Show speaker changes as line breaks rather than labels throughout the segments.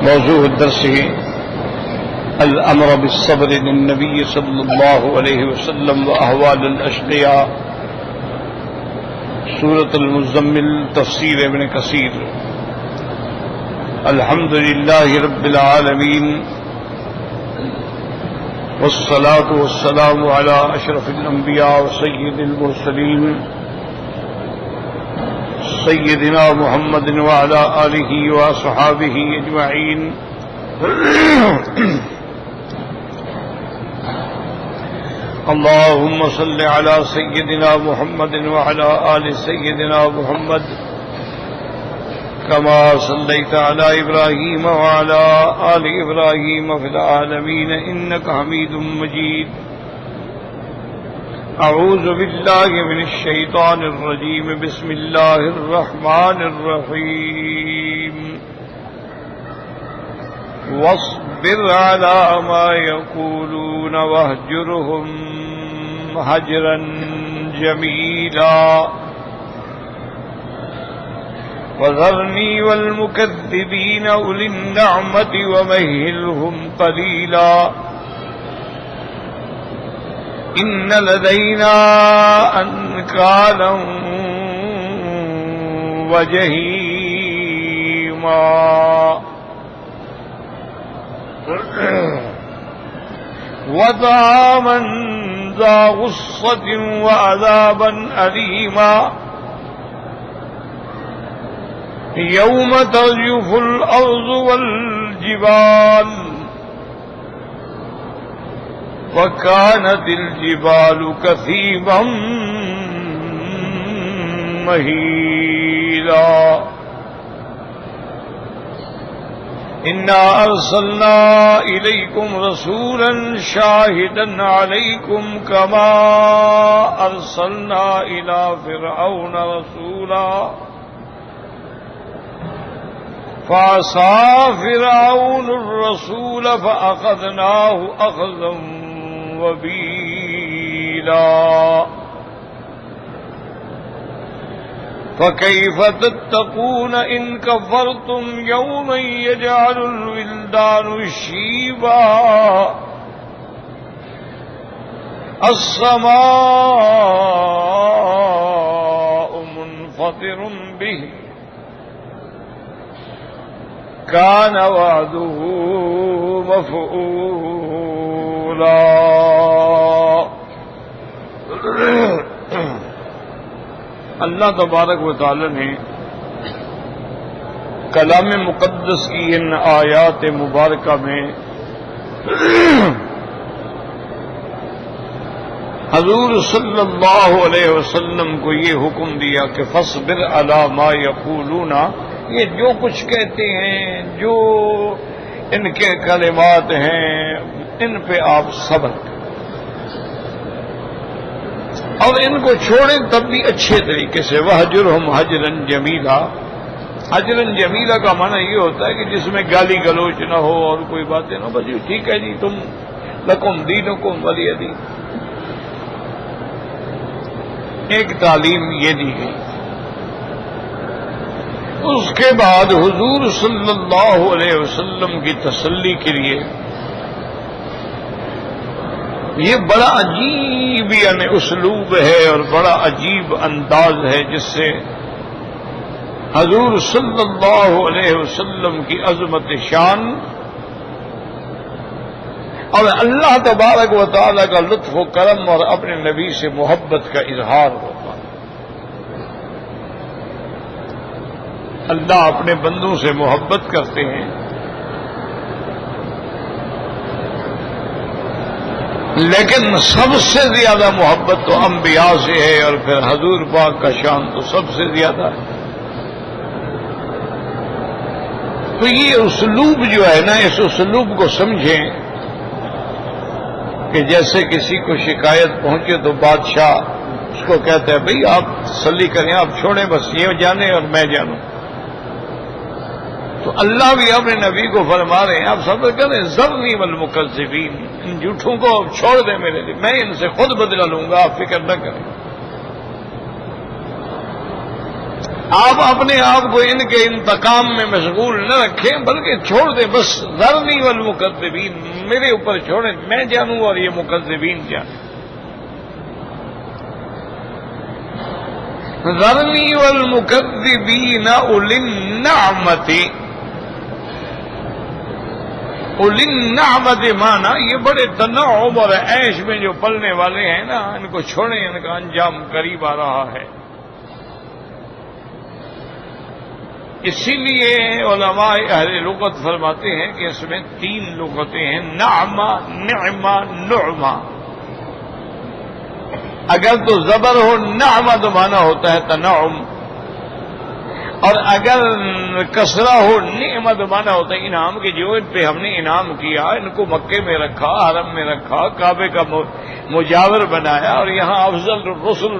موضوع الدرس الأمر بالصبر للنبي صلى الله عليه وسلم وأحوال الأشقياء، سورة المزمل، تفسير ابن كثير۔ الحمد لله رب العالمين، والصلاة والسلام على أشرف الأنبياء وسيد المرسلين سيدنا محمد وعلى آله وصحابه أجمعين۔ اللهم صل على سيدنا محمد وعلى آل سيدنا محمد كما صليت على إبراهيم وعلى آل إبراهيم في العالمين إنك حميد مجيد۔ أعوذ بالله من الشيطان الرجيم، بسم الله الرحمن الرحيم۔ واصبر على ما يقولون واهجرهم هجرا جميلا وذرني والمكذبين أولي النعمة ومهلهم قليلا إن لدينا أنكالا وجحيما وطعاما ذا غصة وعذابا أليما يوم ترجف الأرض والجبال وكانت الجبال كثيبا مهيلا إنا أرسلنا إليكم رسولا شاهدا عليكم كما أرسلنا إلى فرعون رسولا فعصى فرعون الرسول فأخذناه أخذا وبيلا فكيف تتقون إن كفرتم يوما يجعل الولدان شيبا السماء منفطر به كان وعده مفعولا۔ اللہ تبارک و تعالی نے کلام مقدس کی ان آیات مبارکہ میں حضور صلی اللہ علیہ وسلم کو یہ حکم دیا کہ فاصبر علی ما یقولون، یہ جو کچھ کہتے ہیں، جو ان کے کلمات ہیں، ان پہ آپ صبر کریں اور ان کو چھوڑیں تب بھی اچھے طریقے سے۔ وَهْجُرْهُمْ هَجْرًا جَمِيلًا، ہجرن جمیلہ کا معنی یہ ہوتا ہے کہ جس میں گالی گلوچ نہ ہو اور کوئی باتیں نہ، بس ٹھیک ہے جی، تم لکم دینکم ولی دین، ایک تعلیم یہ دی گئی۔ اس کے بعد حضور صلی اللہ علیہ وسلم کی تسلی کے لیے یہ بڑا عجیب یعنی اسلوب ہے اور بڑا عجیب انداز ہے جس سے حضور صلی اللہ علیہ وسلم کی عظمت شان اور اللہ تبارک و تعالی کا لطف و کرم اور اپنے نبی سے محبت کا اظہار ہوتا ہے۔ اللہ اپنے بندوں سے محبت کرتے ہیں، لیکن سب سے زیادہ محبت تو انبیاء سے ہے، اور پھر حضور پاک کا شان تو سب سے زیادہ ہے۔ تو یہ اسلوب جو ہے نا، اس اسلوب کو سمجھیں کہ جیسے کسی کو شکایت پہنچے تو بادشاہ اس کو کہتا ہے بھئی آپ تسلی کریں، آپ چھوڑیں، بس یہ جانیں اور میں جانوں۔ تو اللہ بھی اپنے نبی کو فرما رہے ہیں آپ صبر کریں، ذرنی والمکذبین، ان جھوٹوں کو چھوڑ دیں میرے لیے، میں ان سے خود بدلہ لوں گا، آپ فکر نہ کریں۔ آپ اپنے آپ کو ان کے انتقام میں مشغول نہ رکھیں، بلکہ چھوڑ دیں، بس ذرنی والمکذبین، میرے اوپر چھوڑیں، میں جانوں اور یہ مکذبین جانیں۔ ذرنی والمکذبین اولی النعمت، اولی النعمت مانا یہ بڑے تنعم اور عیش میں جو پلنے والے ہیں نا، ان کو چھوڑیں، ان کا انجام قریب آ رہا ہے۔ اسی لیے علماء اہل لغت فرماتے ہیں کہ اس میں 3 لغتیں ہیں، نعمہ، نعمہ، نعمہ۔ اگر تو زبر ہو نعمہ تو مانا ہوتا ہے تنعم، اور اگر کسرہ ہو نعمت مانا ہوتا ہے انعام، کہ جو ان پہ ہم نے انعام کیا، ان کو مکے میں رکھا، حرم میں رکھا، کعبے کا مجاور بنایا، اور یہاں افضل رسول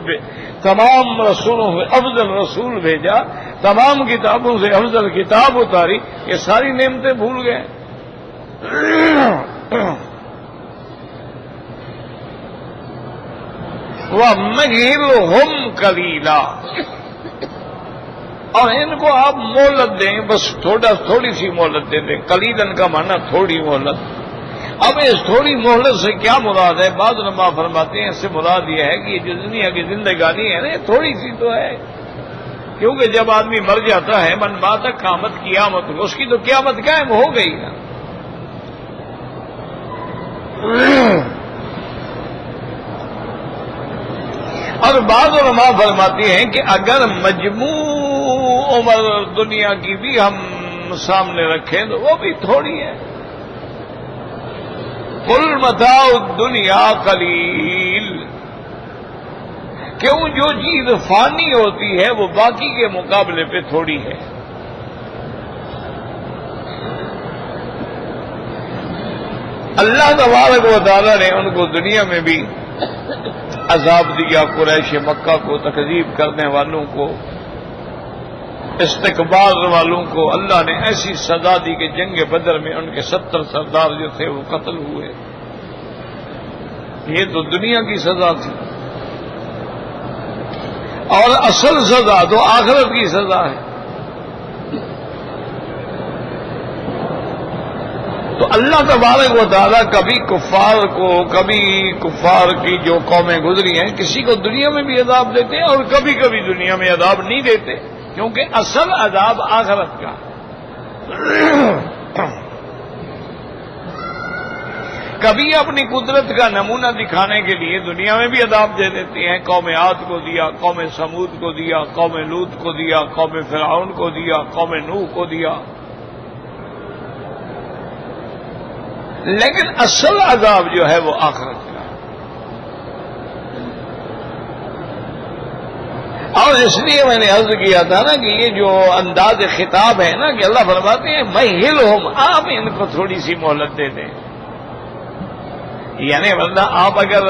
تمام رسولوں سے افضل رسول بھیجا، تمام کتابوں سے افضل کتاب اتاری، یہ ساری نعمتیں بھول گئے۔ وَمَهِّلْهُمْ قَلِيلًا، اور ان کو آپ مہلت دیں، بس تھوڑی سی مہلت دے دیں۔ قلیلاً کا معنی تھوڑی مہلت۔ اب اس تھوڑی مہلت سے کیا مراد ہے؟ بعض علماء فرماتے ہیں اس سے مراد یہ ہے کہ یہ جو دنیا کی زندگانی ہے نا، یہ تھوڑی سی تو ہے، کیونکہ جب آدمی مر جاتا ہے، من مات قامت قیامت، اس کی تو قیامت قائم ہو گئی نا۔ اور بعض علماء فرماتے ہیں کہ اگر مجموع عمر دنیا کی بھی ہم سامنے رکھیں تو وہ بھی تھوڑی ہے۔ قل متاع الدنیا قلیل، کیوں؟ جو چیز فانی ہوتی ہے وہ باقی کے مقابلے پہ تھوڑی ہے۔ اللہ تبارک و تعالیٰ نے ان کو دنیا میں بھی عذاب دیا، قریش مکہ کو، تکذیب کرنے والوں کو، استکبار والوں کو اللہ نے ایسی سزا دی کہ جنگ بدر میں ان کے 70 سردار جو تھے وہ قتل ہوئے۔ یہ تو دنیا کی سزا تھی، اور اصل سزا تو آخرت کی سزا ہے۔ تو اللہ تبارک و تعالیٰ کبھی کفار کی جو قومیں گزری ہیں، کسی کو دنیا میں بھی عذاب دیتے ہیں اور کبھی کبھی دنیا میں عذاب نہیں دیتے، کیونکہ اصل عذاب آخرت کا۔ کبھی اپنی قدرت کا نمونہ دکھانے کے لیے دنیا میں بھی عذاب دے دیتے ہیں، قوم عاد کو دیا، قوم سمود کو دیا، قوم لوط کو دیا، قوم فرعون کو دیا، قوم نوح کو دیا، لیکن اصل عذاب جو ہے وہ آخرت کا۔ اور اس لیے میں نے عرض کیا تھا نا کہ یہ جو انداز خطاب ہے نا کہ اللہ فرماتے ہیں مہلہم، آپ ان کو تھوڑی سی مہلت دے دیں، یعنی ورنہ آپ اگر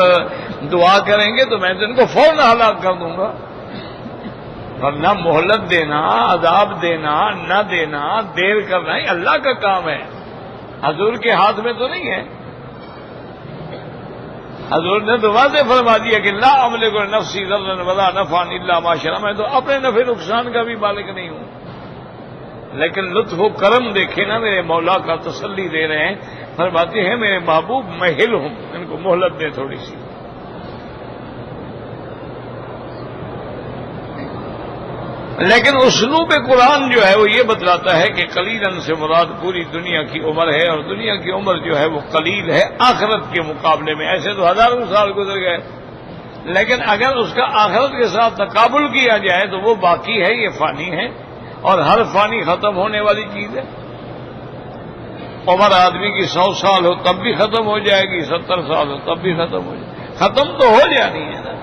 دعا کریں گے تو میں تو ان کو فوراً ہلاک کر دوں گا، ورنہ مہلت دینا، عذاب دینا، نہ دینا، دیر کرنا یہ اللہ کا کام ہے، حضور کے ہاتھ میں تو نہیں ہے۔ حضور نے تو واضح فرما دیا کہ لا املک نفسی ضرا ولا نفعا الا ما شاء، میں تو اپنے نفع نقصان کا بھی مالک نہیں ہوں، لیکن لطف و کرم دیکھے نا میرے مولا کا، تسلی دے رہے ہیں، فرماتے ہیں میرے محبوب مہل ہوں، ان کو مہلت دے تھوڑی سی۔ لیکن اسلوب قرآن جو ہے وہ یہ بتلاتا ہے کہ قلیلاً سے مراد پوری دنیا کی عمر ہے، اور دنیا کی عمر جو ہے وہ قلیل ہے آخرت کے مقابلے میں۔ ایسے تو ہزاروں سال گزر گئے، لیکن اگر اس کا آخرت کے ساتھ تقابل کیا جائے تو وہ باقی ہے، یہ فانی ہے، اور ہر فانی ختم ہونے والی چیز ہے۔ عمر آدمی کی 100 سال ہو تب بھی ختم ہو جائے گی، 70 سال ہو تب بھی ختم ہو جائے گی، ختم تو ہو جانی ہے نا۔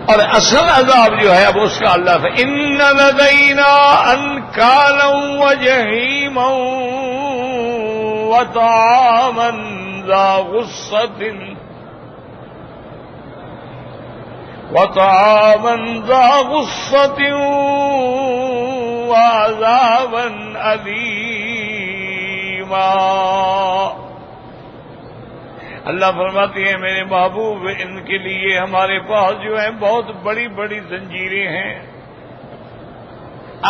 اور اصل عذاب جو ہے اب اس کا اللہ سے ان لدینا انکالا وجحیما وطعاما ذا غصۃ وعذابا علیما۔ اللہ فرماتی ہے میرے محبوب ان کے لیے ہمارے پاس جو ہے بہت بڑی بڑی زنجیریں ہیں.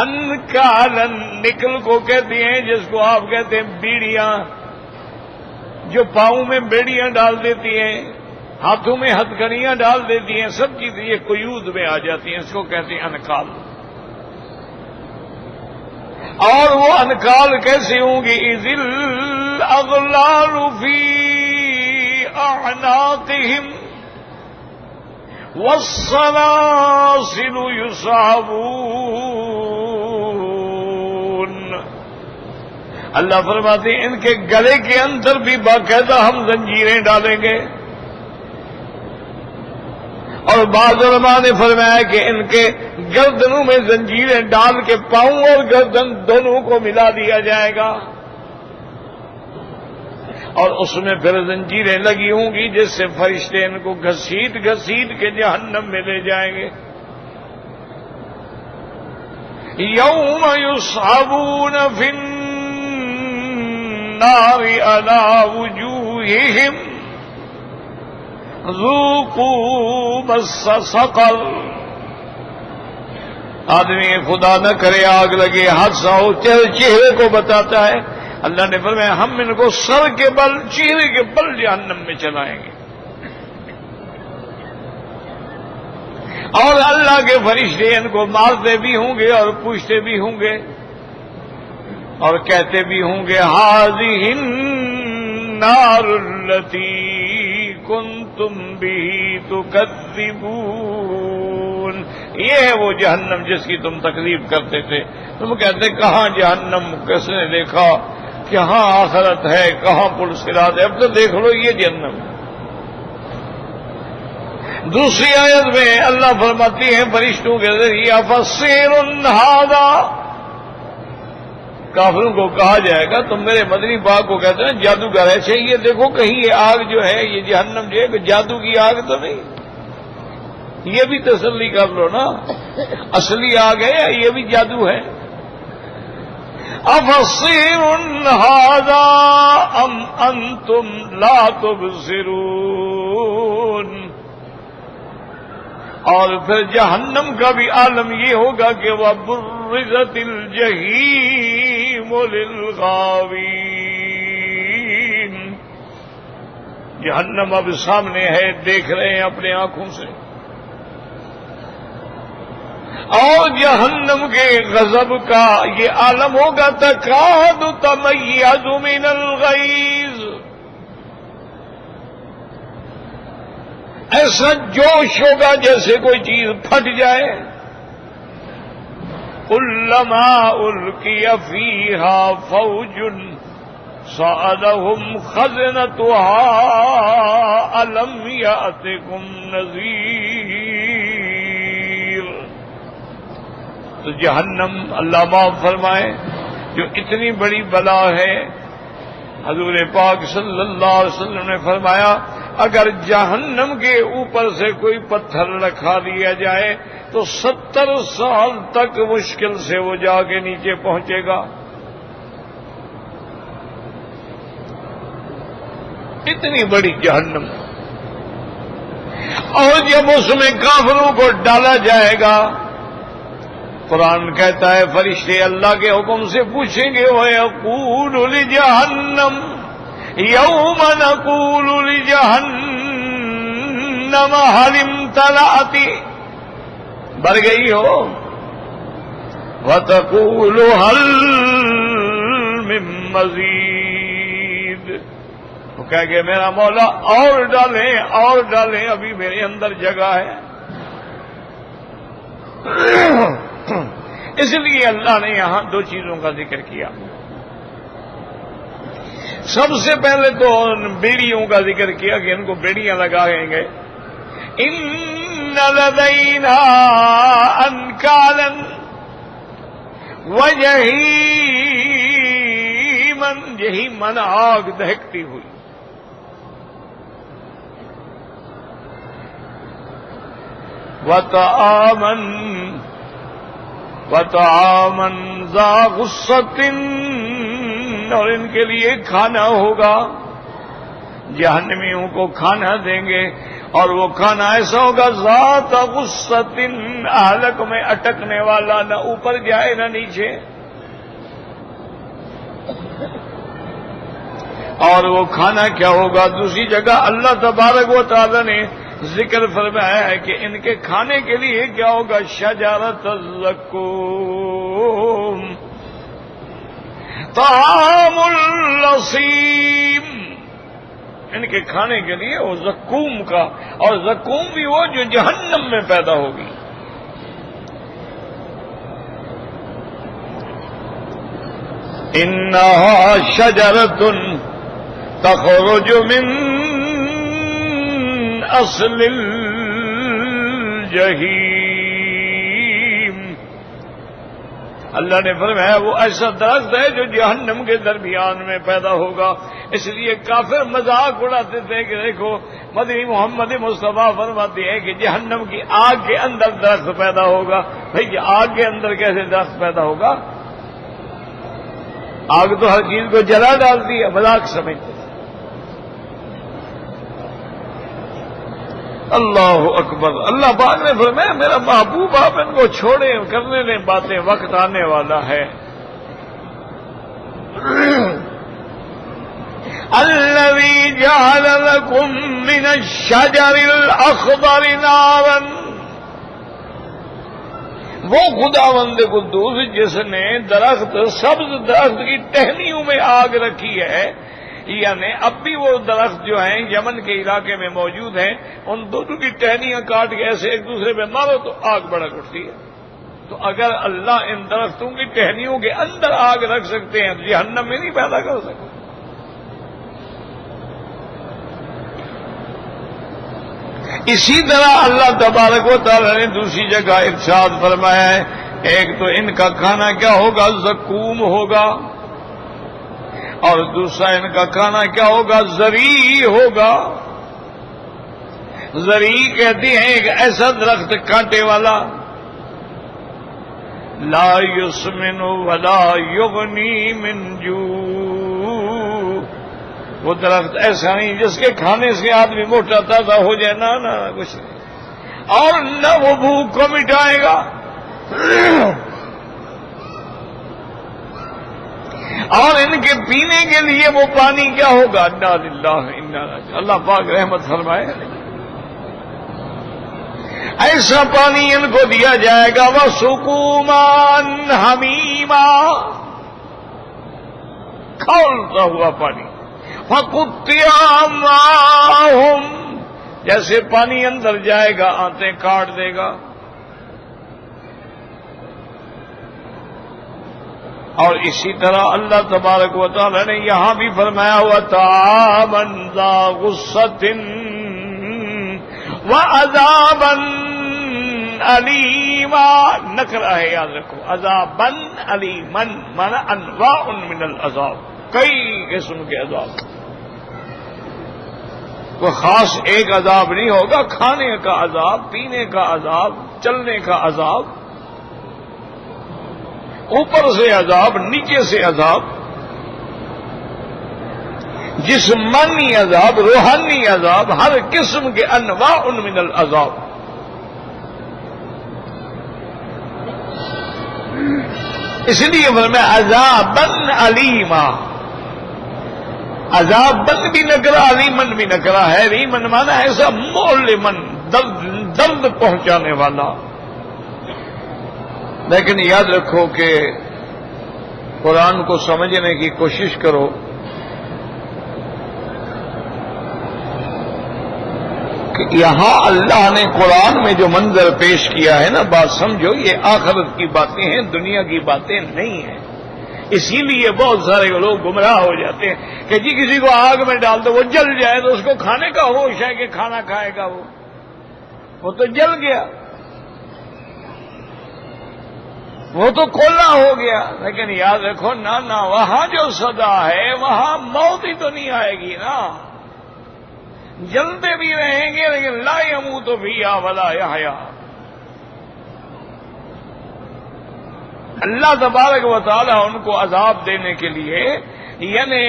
انکالن نکل کو کہتے ہیں جس کو آپ کہتے ہیں بیڑیاں، جو پاؤں میں بیڑیاں ڈال دیتی ہیں، ہاتھوں میں ہتھکڑیاں ڈال دیتی ہیں، سب چیزیں یہ قیود میں آ جاتی ہیں، اس کو کہتے ہیں انکال. اور وہ انکال کیسے ہوں گی؟ اذ الاغلال فی اعناقہم والسلاسل یصعبون. اللہ فرماتے ہیں ان کے گلے کے اندر بھی باقاعدہ ہم زنجیریں ڈالیں گے. اور بعض علماء نے فرمایا کہ ان کے گردنوں میں زنجیریں ڈال کے پاؤں اور گردن دونوں کو ملا دیا جائے گا، اور اس میں پھر زنجیریں لگی ہوں گی جس سے فرشتے ان کو گھسیٹ گھسیٹ کے جہنم میں لے جائیں گے. یوم یصعبون فی النار علی وجوہہم ذوقوا مس سقر. آدمی خدا نہ کرے آگ لگے، حادثہ ہو، چہرے کو بتاتا ہے. اللہ نے فرمایا ہم ان کو سر کے بل، چہرے کے بل جہنم میں چلائیں گے. اور اللہ کے فرشتے ان کو مارتے بھی ہوں گے اور پوچھتے بھی ہوں گے اور کہتے بھی ہوں گے ھذہ النار التی کنتم بہ تکذبون. یہ ہے وہ جہنم جس کی تم تکذیب کرتے تھے. تم کہتے کہاں جہنم، کس نے دیکھا، کہاں آخرت ہے، کہاں پل صراط ہے، اب تو دیکھ لو یہ جہنم. دوسری آیت میں اللہ فرماتی ہیں فرشتوں کے ذریعے افسیر ھذا. کافروں کو کہا جائے گا تم میرے مدنی پاک کو کہتے ہیں جادوگر ہے، یہ دیکھو کہیں یہ آگ جو ہے یہ جہنم جو ہے کہ جادو کی آگ تو نہیں. یہ بھی تسلی کر لو نا، اصلی آگ ہے یا یہ بھی جادو ہے؟ افسیر ھذا ام انتم لا تبصرون. اور پھر جہنم کا بھی عالم یہ ہوگا کہ وَبُرِّزَتِ الْجَحِيمُ لِلْغَاوِينَ. جہنم اب سامنے ہے، دیکھ رہے ہیں اپنے آنکھوں سے. اور جہنم کے غضب کا یہ عالم ہوگا تَكَادُ تَمَيَّزُ مِنَ الْغَيْظِ. ایسا جوش ہوگا جیسے کوئی چیز پھٹ جائے. کلما القی فیہا فوج سألہم خزنتہا الم یأتکم نذیر. تو جہنم اللہ معاف فرمائے جو اتنی بڑی بلا ہے. حضور پاک صلی اللہ علیہ وسلم نے فرمایا اگر جہنم کے اوپر سے کوئی پتھر رکھا دیا جائے تو 70 سال تک مشکل سے وہ جا کے نیچے پہنچے گا. اتنی بڑی جہنم. اور جب اس میں کافروں کو ڈالا جائے گا، قرآن کہتا ہے فرشتے اللہ کے حکم سے پوچھیں گے وَيَقُولُ لِجَهَنَّمَ يَوْمَ نَقُولُ لِجَهَنَّمَ هَلِ امْتَلَأَتِ. بھر گئی ہو. وَتَقُولُ هَلْ مِن مَّزِيدٍ. وہ کہہ گے میرا مولا اور ڈالیں اور ڈالیں، ابھی میرے اندر جگہ ہے. اس لیے اللہ نے یہاں دو چیزوں کا ذکر کیا. سب سے پہلے تو بیڑیوں کا ذکر کیا کہ ان کو بیڑیاں لگائیں گے. ان لدینا انکالا وجحیما. جہیمن آگ دہکتی ہوئی. وطعاما ذا غصۃ. اور ان کے لیے کھانا ہوگا جہنمیوں کو کھانا دیں گے، اور وہ کھانا ایسا ہوگا ذات غصۃ، اہلک میں اٹکنے والا، نہ اوپر جائے نہ نیچے۔ اور وہ کھانا کیا ہوگا؟ دوسری جگہ اللہ تبارک و تعالی نے ذکر فرمایا ہے کہ ان کے کھانے کے لیے کیا ہوگا؟ شجرۃ الزقوم، طعام اللصیم، ان کے کھانے کے لیے وہ زقوم کا، اور زقوم بھی وہ جو جہنم میں پیدا ہوگی۔ انہا شجرۃ تخرج من اصل الجحیم، اللہ نے فرمایا وہ ایسا درخت ہے جو جہنم کے درمیان میں پیدا ہوگا۔ اس لیے کافر مذاق اڑاتے تھے کہ دیکھو مدنی محمد مصطفیٰ فرماتے ہیں کہ جہنم کی آگ کے اندر درخت پیدا ہوگا۔ بھئی آگ کے اندر کیسے درخت پیدا ہوگا؟ آگ تو ہر چیز کو جلا ڈالتی ہے، مذاق سمجھتے ہیں۔ اللہ اکبر، اللہ پاک نے فرمایا میرا محبوب آپ ان کو چھوڑے، کرنے لیں باتیں، وقت آنے والا ہے۔ الذی جعل لکم من الشجر الاخضر نارا، وہ خداوند قدوس جس نے درخت، سبز درخت کی ٹہنیوں میں آگ رکھی ہے، یعنی اب بھی وہ درخت جو ہیں یمن کے علاقے میں موجود ہیں، ان دونوں کی ٹہنیاں کاٹ کے ایسے ایک دوسرے پہ مارو تو آگ بڑک اٹھتی ہے۔ تو اگر اللہ ان درختوں کی ٹہنیوں کے اندر آگ رکھ سکتے ہیں تو جہنم میں نہیں پیدا کر سکتے۔ اسی طرح اللہ تبارک و تعالی نے دوسری جگہ ارشاد فرمایا ہے، ایک تو ان کا کھانا کیا ہوگا؟ زقوم ہوگا، اور دوسرا ان کا کھانا کیا ہوگا؟ زری ہوگا۔ زری کہتی ہیں ایک ایسا درخت کانٹے والا، لا یسمن ولا یغنی من جوع، وہ درخت ایسا نہیں جس کے کھانے سے آدمی موٹا تازہ ہو جائے، نہ کچھ نہیں، اور نہ وہ بھوک کو مٹائے گا، اور ان کے پینے کے لیے وہ پانی کیا ہوگا؟ انا للہ انا راجعون، اللہ پاک رحمت فرمائے، ایسا پانی ان کو دیا جائے گا، وَسُقُوا مَاءً حَمِيمًا، کھولتا ہوا پانی، فَقُطِّعَ مَعَهُمْ، جیسے پانی اندر جائے گا آنتیں کاٹ دے گا۔ اور اسی طرح اللہ تبارک و تعالی نے یہاں بھی فرمایا ہوا طعاما ذا غصۃ وعذابا علیما، نکرہ ہے یاد رکھو، عذابا علیما مانا انواع من العذاب، کئی قسم کے عذاب، کوئی خاص ایک عذاب نہیں ہوگا، کھانے کا عذاب، پینے کا عذاب، چلنے کا عذاب، اوپر سے عذاب، نیچے سے عذاب، جسمانی عذاب، روحانی عذاب، ہر قسم کے انواع من العذاب۔ اس لیے فرمایا عذابا علیما، عذابن بھی نکرا، علیمن بھی نکرا ہے، ریمن مانا ایسا مؤلمن، درد پہنچانے والا۔ لیکن یاد رکھو کہ قرآن کو سمجھنے کی کوشش کرو، کہ یہاں اللہ نے قرآن میں جو منظر پیش کیا ہے نا، بات سمجھو، یہ آخرت کی باتیں ہیں، دنیا کی باتیں نہیں ہیں۔ اسی لیے بہت سارے لوگ گمراہ ہو جاتے ہیں کہ جی کسی کو آگ میں ڈال دو وہ جل جائے تو اس کو کھانے کا ہوش ہے کہ کھانا کھائے گا، وہ تو جل گیا، وہ تو کولا ہو گیا۔ لیکن یاد رکھو نہ وہاں جو سزا ہے وہاں موت ہی تو نہیں آئے گی نا، جلتے بھی رہیں گے لیکن لا یموت فیہا ولا یحیا۔ اللہ تبارک و تعالی ان کو عذاب دینے کے لیے یعنی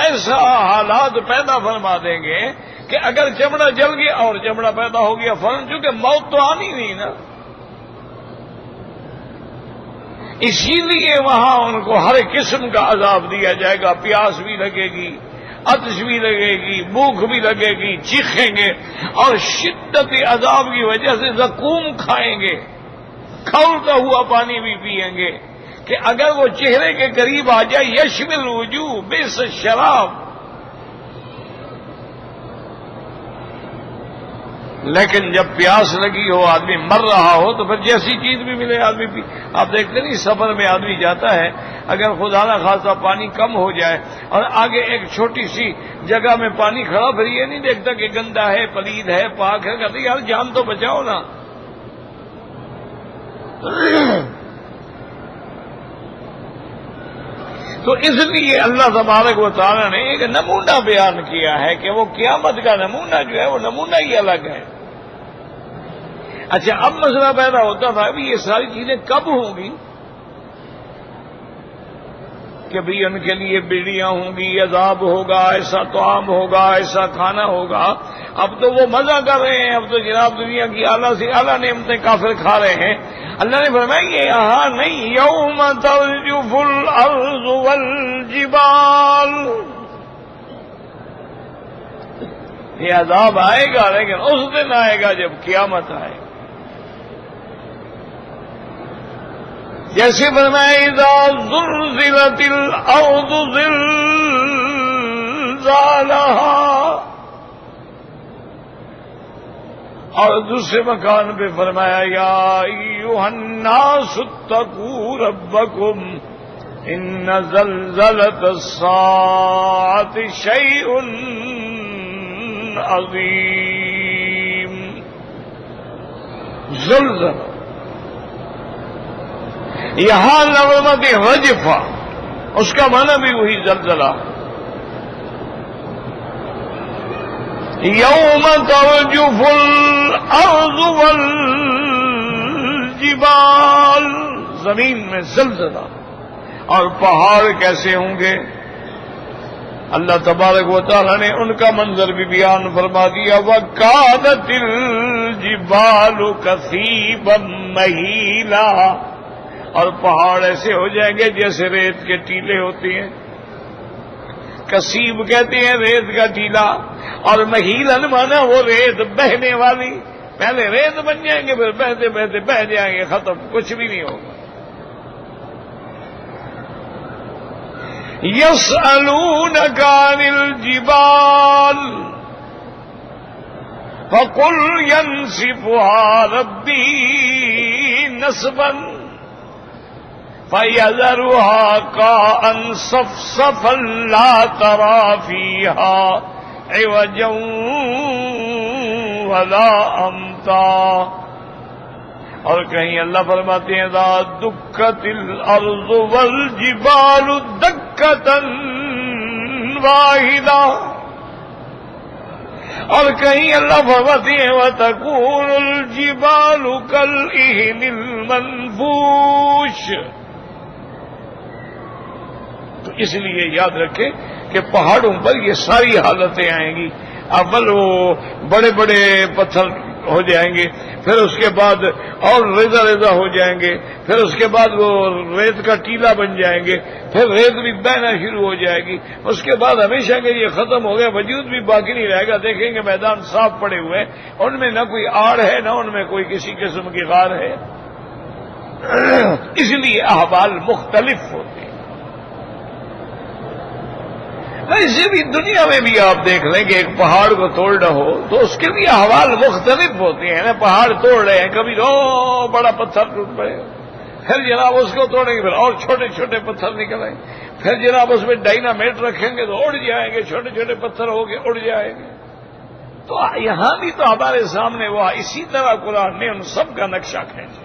ایسا حالات پیدا فرما دیں گے کہ اگر چمڑا جل گیا اور چمڑا پیدا ہو گیا فوراً، چونکہ موت تو آنی نہیں نا، اسی لیے وہاں ان کو ہر قسم کا عذاب دیا جائے گا، پیاس بھی لگے گی، عطش بھی لگے گی، بھوک بھی لگے گی، چیخیں گے اور شدت عذاب کی وجہ سے زقوم کھائیں گے، کھولتا ہوا پانی بھی پیئیں گے کہ اگر وہ چہرے کے قریب آ جائے یشمل الوجوہ بئس الشراب۔ لیکن جب پیاس لگی ہو، آدمی مر رہا ہو، تو پھر جیسی چیز بھی ملے آدمی پی۔ آپ دیکھتے نہیں سفر میں آدمی جاتا ہے، اگر خدا نہ خاصا پانی کم ہو جائے اور آگے ایک چھوٹی سی جگہ میں پانی کھڑا، پھر یہ نہیں دیکھتا کہ گندا ہے، پلید ہے، پاک ہے، کہتے یار جان تو بچاؤ نا۔ تو اس لیے اللہ تبارک و تعالی نے ایک نمونہ بیان کیا ہے کہ وہ قیامت کا نمونہ جو ہے وہ نمونہ ہی الگ ہے۔ اچھا، اب مسئلہ پیدا ہوتا تھا ابھی یہ ساری چیزیں کب ہوں گی کہ بھی ان کے لیے بیڑیاں ہوں گی، عذاب ہوگا، ایسا طعام ہوگا، ایسا کھانا ہوگا۔ اب تو وہ مزہ کر رہے ہیں، اب تو جناب دنیا کی اعلیٰ سے اعلیٰ نعمتیں کافر کھا رہے ہیں۔ اللہ نے فرمایا یہ یہاں نہیں، یوم ترجف الارض والجبال، یہ عذاب آئے گا لیکن اس دن آئے گا جب قیامت آئے گا۔ جیسے فرمایا اذا زلزلت الارض زلزالها، اور دوسرے مکان پہ فرمایا یا ایھا الناس اتقوا ربکم ان زلزلۃ الساعۃ شیء عظیم۔ زلزلہ یہاں لفظ رجفہ، اس کا معنی بھی وہی زلزلہ۔ یوم ترجف الارض والجبال، زمین میں زلزلہ، اور پہاڑ کیسے ہوں گے؟ اللہ تبارک و تعالی نے ان کا منظر بھی بیان فرما دیا، وَكَانَتِ الْجِبَالُ كَثِيبًا مَّهِيلًا، اور پہاڑ ایسے ہو جائیں گے جیسے ریت کے ٹیلے ہوتے ہیں۔ کثیب کہتے ہیں ریت کا ٹیلا، اور مہیلن مانا وہ ریت بہنے والی، پہلے ریت بن جائیں گے پھر بہتے بہتے بہ جائیں گے، ختم، کچھ بھی نہیں ہوگا۔ یسألونک عن الجبال فقل ینسفها ربی نسفا فَيَذَرُهَا قَاعًا صَفْصَفًا لَا تَرَىٰ فِيهَا عِوَجًا وَلَا أَمْتًا، اور کہیں اللہ فرماتے ہیں اذا دُکَّتِ الْأَرْضُ وَالْجِبَالُ دَکَّةً وَاحِدَةً، اور کہیں اللہ فرماتے ہیں وَتَكُونُ الْجِبَالُ كَالْعِهْنِ الْمَنفُوشِ۔ تو اس لیے یاد رکھیں کہ پہاڑوں پر یہ ساری حالتیں آئیں گی۔ اول وہ بڑے بڑے پتھر ہو جائیں گے، پھر اس کے بعد اور ریزہ ریزہ ہو جائیں گے، پھر اس کے بعد وہ ریت کا ٹیلا بن جائیں گے، پھر ریت بھی بہنا شروع ہو جائے گی، اس کے بعد ہمیشہ کے یہ ختم ہو گیا، وجود بھی باقی نہیں رہے گا۔ دیکھیں گے میدان صاف پڑے ہوئے، ان میں نہ کوئی آڑ ہے نہ ان میں کوئی کسی قسم کی غار ہے۔ اس لیے احوال مختلف ہوتے ہیں۔ ویسے بھی دنیا میں بھی آپ دیکھ لیں کہ ایک پہاڑ کو توڑنا ہو تو اس کے بھی احوال مختلف ہوتے ہیں نا۔ پہاڑ توڑ رہے ہیں، کبھی بڑا پتھر ٹوٹ پڑے گا، پھر جناب اس کو توڑیں گے، پھر اور چھوٹے چھوٹے پتھر نکلیں، پھر جناب اس میں ڈائنامیٹ رکھیں گے تو اڑ جائیں گے، چھوٹے چھوٹے پتھر ہو گے اڑ جائیں گے۔ تو یہاں بھی تو ہمارے سامنے وہ اسی طرح قرآن نے ان سب کا نقشہ کھینچا،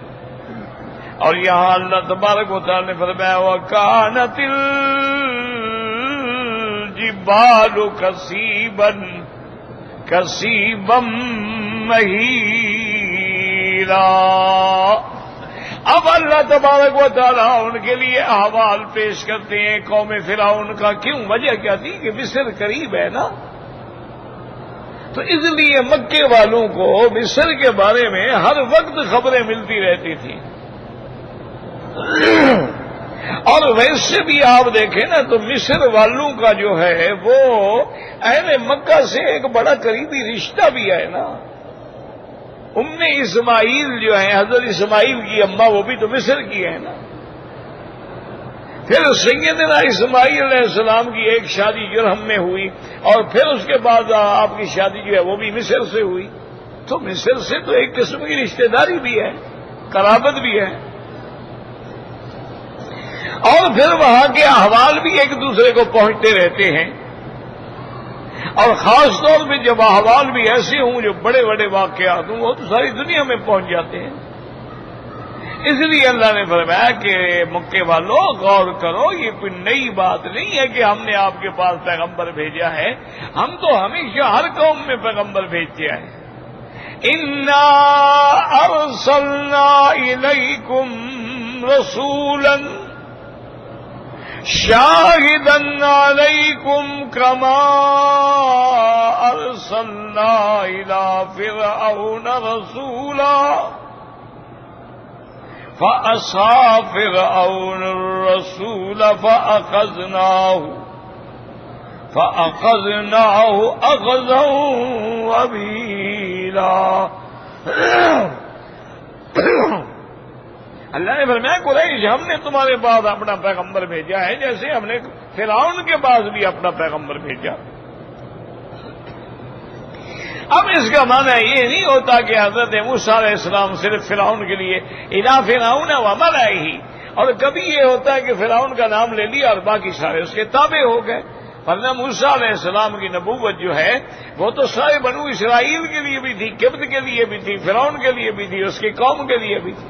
اور یہاں اللہ تبارک و تعالی نے فرمایا وَكَانَتِ الْجِبَالُ كَثِيبًا مَّهِيلًا، اب اللہ تبارک و تعالیٰ ان کے لیے احوال پیش کرتے ہیں قوم فرعون کا. کیوں؟ وجہ کیا تھی کہ مصر قریب ہے نا، تو اس لیے مکے والوں کو مصر کے بارے میں ہر وقت خبریں ملتی رہتی تھیں. اور ویسے بھی آپ دیکھیں نا تو مصر والوں کا جو ہے وہ اہل مکہ سے ایک بڑا قریبی رشتہ بھی ہے نا. ام اسماعیل جو ہے حضرت اسماعیل کی اماں، وہ بھی تو مصر کی ہے نا. پھر سیدنا اسماعیل علیہ السلام کی ایک شادی جرہم میں ہوئی، اور پھر اس کے بعد آپ کی شادی جو ہے وہ بھی مصر سے ہوئی. تو مصر سے تو ایک قسم کی رشتہ داری بھی ہے، قرابت بھی ہے، اور پھر وہاں کے احوال بھی ایک دوسرے کو پہنچتے رہتے ہیں. اور خاص طور پہ جب احوال بھی ایسے ہوں جو بڑے بڑے واقعات ہوں، وہ تو ساری دنیا میں پہنچ جاتے ہیں. اس لیے اللہ نے فرمایا کہ مکے والوں غور کرو، یہ کوئی نئی بات نہیں ہے کہ ہم نے آپ کے پاس پیغمبر بھیجا ہے. ہم تو ہمیشہ ہر قوم میں پیغمبر بھیجتے ہیں. انا ارسلنا الیکم رسولا شاہدا علیکم کما ارسلنا الی فرعون رسولا فعصى فرعون الرسول فأخذناه أخذا وبيلا. اللہ نے فرمایا قریش ہم نے تمہارے پاس اپنا پیغمبر بھیجا ہے جیسے ہم نے فرعون کے پاس بھی اپنا پیغمبر بھیجا. اب اس کا معنی یہ نہیں ہوتا کہ حضرت موسیٰ علیہ السلام صرف فرعون کے لیے الی فرعون وملئہ، اور کبھی یہ ہوتا ہے کہ فرعون کا نام لے لیا اور باقی سارے اس کے تابع ہو گئے. ورنہ موسیٰ علیہ السلام کی نبوت جو ہے وہ تو سارے بنو اسرائیل کے لیے بھی تھی، قبط کے لیے بھی تھی، فرعون کے لیے بھی تھی، اس کی قوم کے لیے بھی تھی.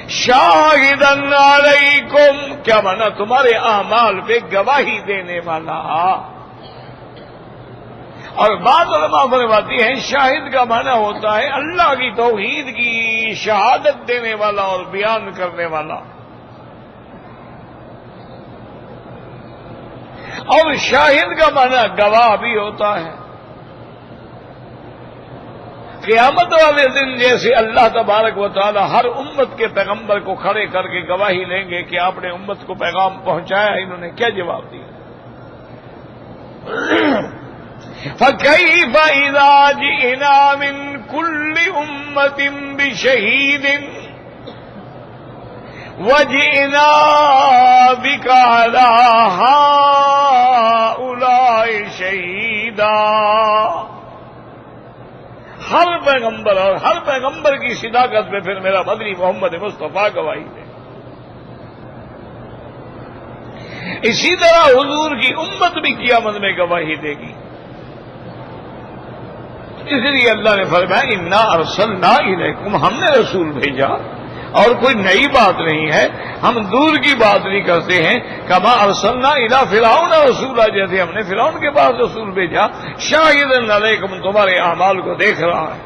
شاہداً علیکم کیا مانا؟ تمہارے اعمال پہ گواہی دینے والا. اور بعض علماء فرماتی ہیں شاہد کا معنی ہوتا ہے اللہ کی توحید کی شہادت دینے والا اور بیان کرنے والا. اور شاہد کا معنی گواہ بھی ہوتا ہے. قیامت والے دن جیسے اللہ تبارک و تعالی ہر امت کے پیغمبر کو کھڑے کر کے گواہی لیں گے کہ آپ نے امت کو پیغام پہنچایا، انہوں نے کیا جواب دیا. فَكَيْفَ إِذَا جِئْنَا مِنْ كُلِّ أُمَّةٍ بِشَهِيدٍ وَجِئْنَا بِكَ عَلَى هَؤُلَاءِ شَهِيدًا. ہر پیغمبر اور ہر پیغمبر کی صداقت میں پھر میرا مدنی محمد مصطفیٰ گواہی دے. اسی طرح حضور کی امت بھی قیامت میں گواہی دے گی. اس لیے اللہ نے فرمایا انا ارسلنا الیکم، ہم نے رسول بھیجا، اور کوئی نئی بات نہیں ہے، ہم دور کی بات نہیں کرتے ہیں. کما ارسلنا الی فرعون رسولا، جیسے ہم نے فرعون کے پاس رسول بھیجا. شاہداً علیکم، تمہارے اعمال کو دیکھ رہا ہے.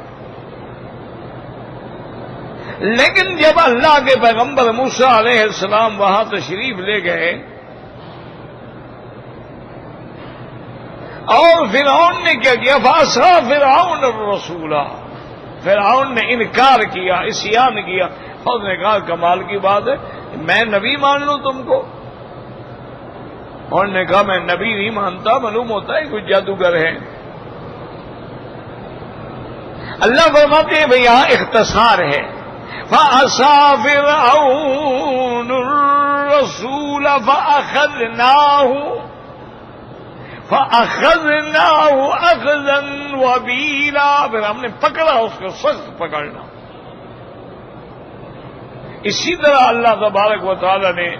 لیکن جب اللہ کے پیغمبر موسیٰ علیہ السلام وہاں تشریف لے گئے اور فرعون نے کیا کیا؟ فعصى فرعون الرسول، فرعون نے انکار کیا، عصیان کیا. اور نے کہا کمال کی بات ہے، میں نبی مان لوں تم کو؟ اور نے کہا میں نبی نہیں مانتا، معلوم ہوتا ہے کوئی جادوگر ہے. اللہ فرماتے ہیں بھئی یہاں اختصار ہے. فعصى فرعون الرسول فأخذناه أخذا وبيلا، پھر ہم نے پکڑا اس کو سخت پکڑنا. اسی طرح اللہ تبارک و تعالی نے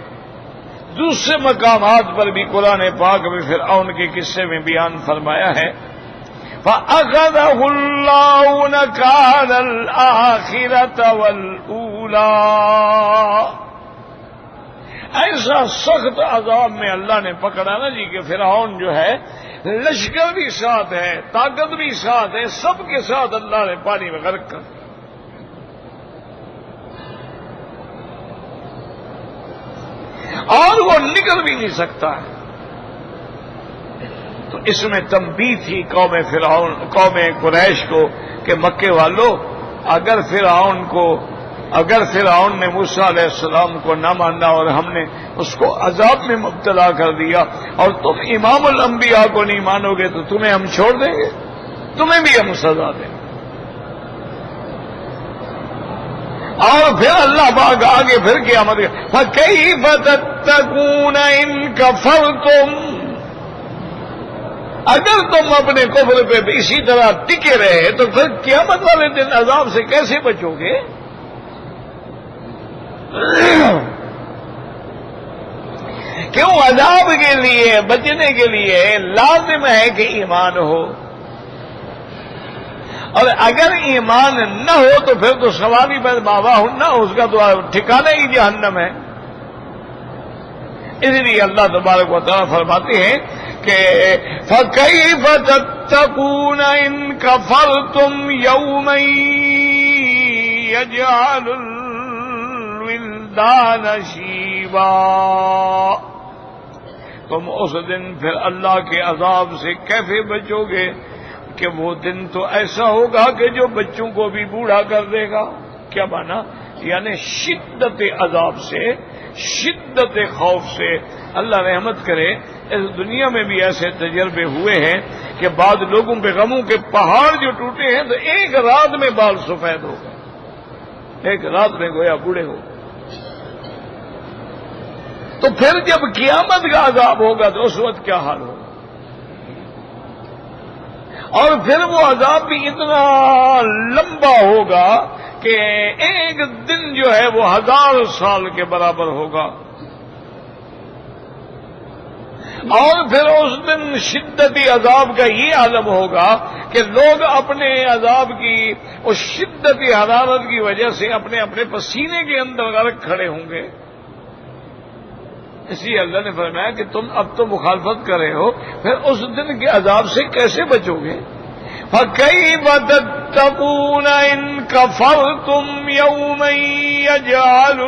دوسرے مقامات پر بھی قرآن پاک میں فرعون کے قصے میں بیان فرمایا ہے. فَأَخَذَهُ اللَّهُ نَكَالَ الْآخِرَةَ وَالْأُولَىٰ. ایسا سخت عذاب میں اللہ نے پکڑا نا جی کہ فرعون جو ہے لشکر بھی ساتھ ہے، طاقت بھی ساتھ ہے، سب کے ساتھ اللہ نے پانی میں غرق کر دیا. اور وہ نکل بھی نہیں سکتا ہے۔ تو اس میں تنبیہ تھی قوم قریش کو کہ مکے والوں، اگر فرعون نے موسیٰ علیہ السلام کو نہ مانا اور ہم نے اس کو عذاب میں مبتلا کر دیا اور تم امام الانبیاء کو نہیں مانو گے تو تمہیں ہم چھوڑ دیں گے، تمہیں بھی ہم سزا دیں گے۔ اور پھر اللہ پاک آگے پھر قیامت فَكَيْفَ تَتَّقُونَ إِن كَفَرْتُمْ، اگر تم اپنے کفر پہ اسی طرح ٹکے رہے تو پھر قیامت والے دن عذاب سے کیسے بچو گے؟ کیوں عذاب کے لیے بچنے کے لیے لازم ہے کہ ایمان ہو، اور اگر ایمان نہ ہو تو پھر تو سوال ہی بس بابا نہ، اس کا تو ٹھکانہ ہی جہنم ہے۔ اس لیے اللہ تبارک و تعالیٰ فرماتے ہیں کہ فَكَيْفَ تَتَّقُونَ إِن كَفَرْتُمْ يَوْمًا يَجْعَلُ الْوِلْدَانَ شِيبًا، تم اس دن پھر اللہ کے عذاب سے کیسے بچو گے کہ وہ دن تو ایسا ہوگا کہ جو بچوں کو بھی بوڑھا کر دے گا۔ کیا مانا؟ یعنی شدت عذاب سے، شدت خوف سے۔ اللہ رحمت کرے، اس دنیا میں بھی ایسے تجربے ہوئے ہیں کہ بعض لوگوں پہ غموں کے پہاڑ جو ٹوٹے ہیں تو ایک رات میں بال سفید ہو گئے، ایک رات میں گویا بوڑھے ہو گئے۔ تو پھر جب قیامت کا عذاب ہوگا تو اس وقت کیا حال ہوگا؟ اور پھر وہ عذاب بھی اتنا لمبا ہوگا کہ ایک دن جو ہے وہ 1000 سال کے برابر ہوگا، اور پھر اس دن شدتی عذاب کا یہ عالم ہوگا کہ لوگ اپنے عذاب کی اس شدتی حرارت کی وجہ سے اپنے اپنے پسینے کے اندر غرق کھڑے ہوں گے۔ اسی اللہ نے فرمایا کہ تم اب تو مخالفت کر رہے ہو، پھر اس دن کے عذاب سے کیسے بچو گے؟ فَكَيْفَ تَتَّقُونَ إِن كَفَرْتُمْ يَوْمًا يَجْعَلُ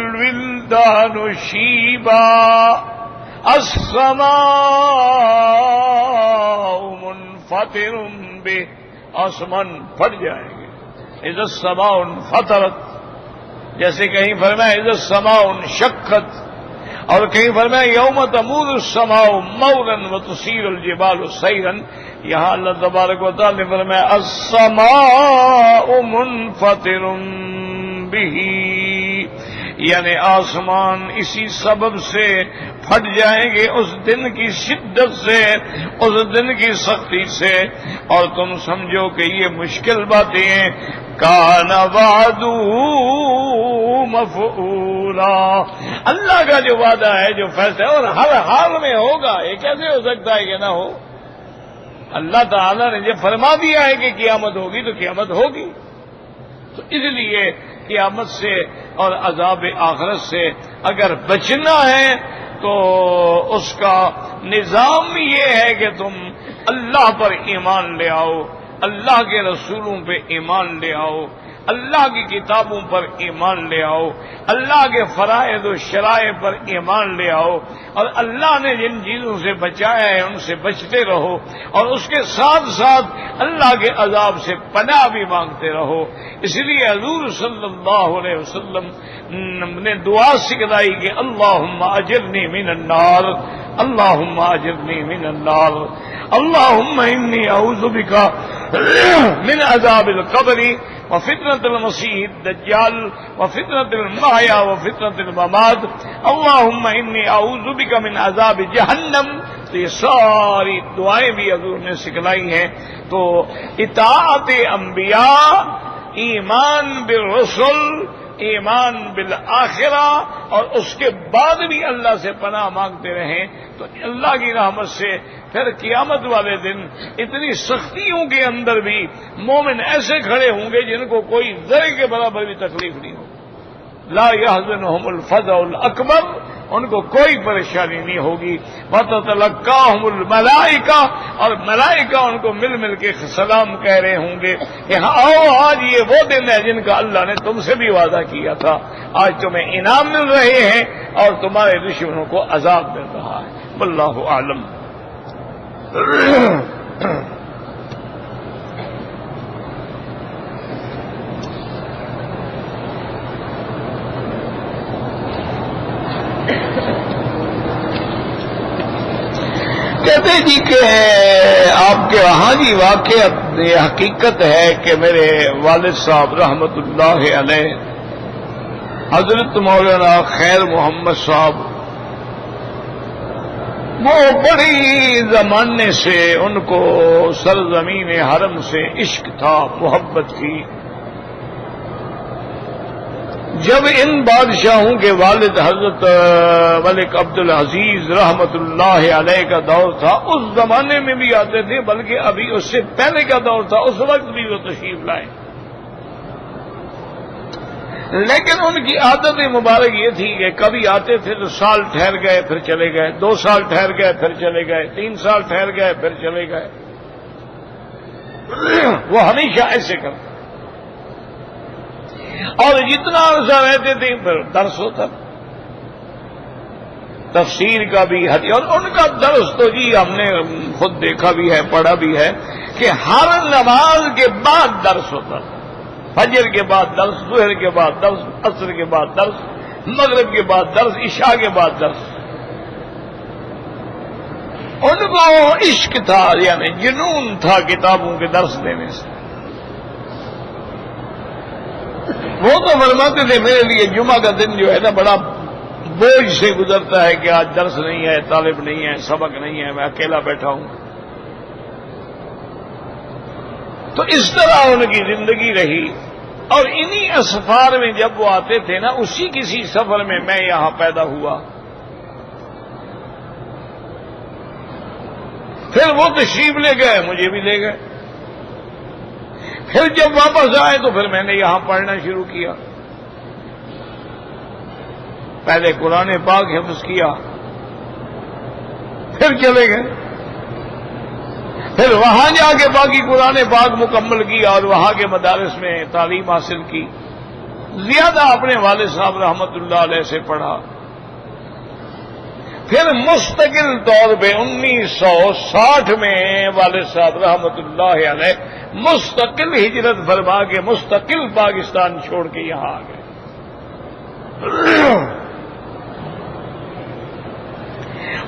الْوِلْدَانُ شِيبًا السَّمَاءُ مُنْفَطِرٌ بِهِ، آسمان پھٹ جائیں گے۔ اذا السماء انفطرت، جیسے کہیں فرمایا اذا السماء انشقت، اور کہیں فرمایا یوم تمور السماء مولا وتسیر الجبال سیرا۔ یہاں اللہ تبارک و تعالی نے فرمایا السماء منفطر به، یعنی آسمان اسی سبب سے پھٹ جائیں گے، اس دن کی شدت سے، اس دن کی سختی سے۔ اور تم سمجھو کہ یہ مشکل باتیں ہیں، کان وعدہ مفعولا، اللہ کا جو وعدہ ہے، جو فیصلہ ہے، اور ہر حال میں ہوگا، یہ کیسے ہو سکتا ہے کہ نہ ہو؟ اللہ تعالیٰ نے جب فرما دیا ہے کہ قیامت ہوگی تو قیامت ہوگی۔ تو اس لیے قیامت سے اور عذاب آخرت سے اگر بچنا ہے تو اس کا نظام یہ ہے کہ تم اللہ پر ایمان لے آؤ، اللہ کے رسولوں پہ ایمان لے آؤ، اللہ کی کتابوں پر ایمان لے آؤ، اللہ کے فرائض و شرائع پر ایمان لے آؤ، اور اللہ نے جن چیزوں سے بچایا ہے ان سے بچتے رہو، اور اس کے ساتھ ساتھ اللہ کے عذاب سے پناہ بھی مانگتے رہو۔ اس لیے حضور صلی اللہ علیہ وسلم نے دعا سکھلائی کہ اللہم اجرنی من النار، اللہم اجرنی من النار، اللہم انی اعوذ بک من عذاب القبر وفتنة المسیح الدجال وفتنة المحیا وفتنة الممات، اللہم انی اعوذ بک من عذاب جہنم۔ تو یہ ساری دعائیں بھی حضور نے سکھلائی ہیں۔ تو اطاعت انبیاء، ایمان بالرسل، ایمان بالآخرہ، اور اس کے بعد بھی اللہ سے پناہ مانگتے رہیں تو اللہ کی رحمت سے پھر قیامت والے دن اتنی سختیوں کے اندر بھی مومن ایسے کھڑے ہوں گے جن کو کوئی ذرے کے برابر بھی تکلیف نہیں ہوگی۔ لا يحزنهم الفزع الاکبر ان کو کوئی پریشانی نہیں ہوگی. وَتَتَلَقَّاهُمُ الْمَلَائِكَةُ اور ملائکہ ان کو مل مل کے سلام کہہ رہے ہوں گے کہ آؤ آج یہ وہ دن ہے جن کا اللہ نے تم سے بھی وعدہ کیا تھا. آج تمہیں انعام مل رہے ہیں اور تمہارے دشمنوں کو عذاب مل رہا ہے. واللہ اعلم. کہتے جی کہ آپ کے وہاں جی واقعہ یہ حقیقت ہے کہ میرے والد صاحب رحمت اللہ علیہ حضرت مولانا خیر محمد صاحب وہ بڑی زمانے سے ان کو سرزمین حرم سے عشق تھا، محبت تھی. جب ان بادشاہوں کے والد حضرت ملک عبدالعزیز رحمت اللہ علیہ کا دور تھا، اس زمانے میں بھی آتے تھے، بلکہ ابھی اس سے پہلے کا دور تھا، اس وقت بھی وہ تشریف لائے. لیکن ان کی عادت مبارک یہ تھی کہ کبھی آتے تھے تو سال ٹھہر گئے پھر چلے گئے، 2 سال ٹھہر گئے پھر چلے گئے، 3 سال ٹھہر گئے پھر چلے گئے. وہ ہمیشہ ایسے کرتے اور جتنا عرصہ رہتے تھے پھر درس ہوتا، تفسیر کا بھی حدیث. اور ان کا درس تو جی ہم نے خود دیکھا بھی ہے، پڑھا بھی ہے کہ ہر نماز کے بعد درس ہوتا، فجر کے بعد درس، ظہر کے بعد درس، عصر کے بعد درس، مغرب کے بعد درس، عشاء کے بعد درس. ان کو عشق تھا، یعنی جنون تھا کتابوں کے درس دینے سے. وہ تو فرماتے تھے میرے لیے جمعہ کا دن جو ہے نا بڑا بوجھ سے گزرتا ہے کہ آج درس نہیں ہے، طالب نہیں ہے، سبق نہیں ہے، میں اکیلا بیٹھا ہوں. تو اس طرح ان کی زندگی رہی. اور انہی اسفار میں جب وہ آتے تھے نا، اسی کسی سفر میں میں یہاں پیدا ہوا. پھر وہ تشریف لے گئے، مجھے بھی لے گئے. پھر جب واپس آئے تو پھر میں نے یہاں پڑھنا شروع کیا. پہلے قرآن پاک حفظ کیا، پھر چلے گئے، پھر وہاں جا کے باقی قرآن پاک مکمل کیا اور وہاں کے مدارس میں تعلیم حاصل کی. زیادہ اپنے والد صاحب رحمت اللہ علیہ سے پڑھا. پھر مستقل طور پہ 1960 میں والد صاحب رحمت اللہ علیہ مستقل ہجرت فرما کے مستقل پاکستان چھوڑ کے یہاں آ گئے.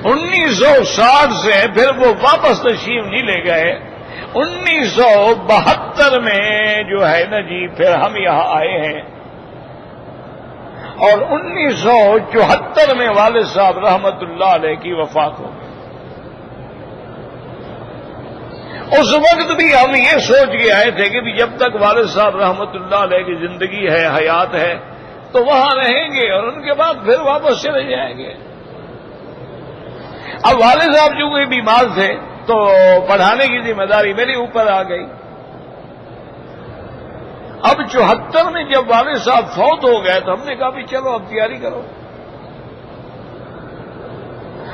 1960 سے پھر وہ واپس تشریف نہیں لے گئے. 1972 میں جو ہے نا جی پھر ہم یہاں آئے ہیں. اور 1974 میں والد صاحب رحمت اللہ علیہ کی وفات ہو گئی. اس وقت بھی ہم یہ سوچ کے آئے تھے کہ جب تک والد صاحب رحمت اللہ علیہ کی زندگی ہے، حیات ہے، تو وہاں رہیں گے اور ان کے بعد پھر واپس چلے جائیں گے. اب والد صاحب جو کوئی بیمار تھے تو پڑھانے کی ذمہ داری میرے اوپر آ گئی. اب 74 میں جب والد صاحب فوت ہو گئے تو ہم نے کہا بھی چلو اب تیاری کرو.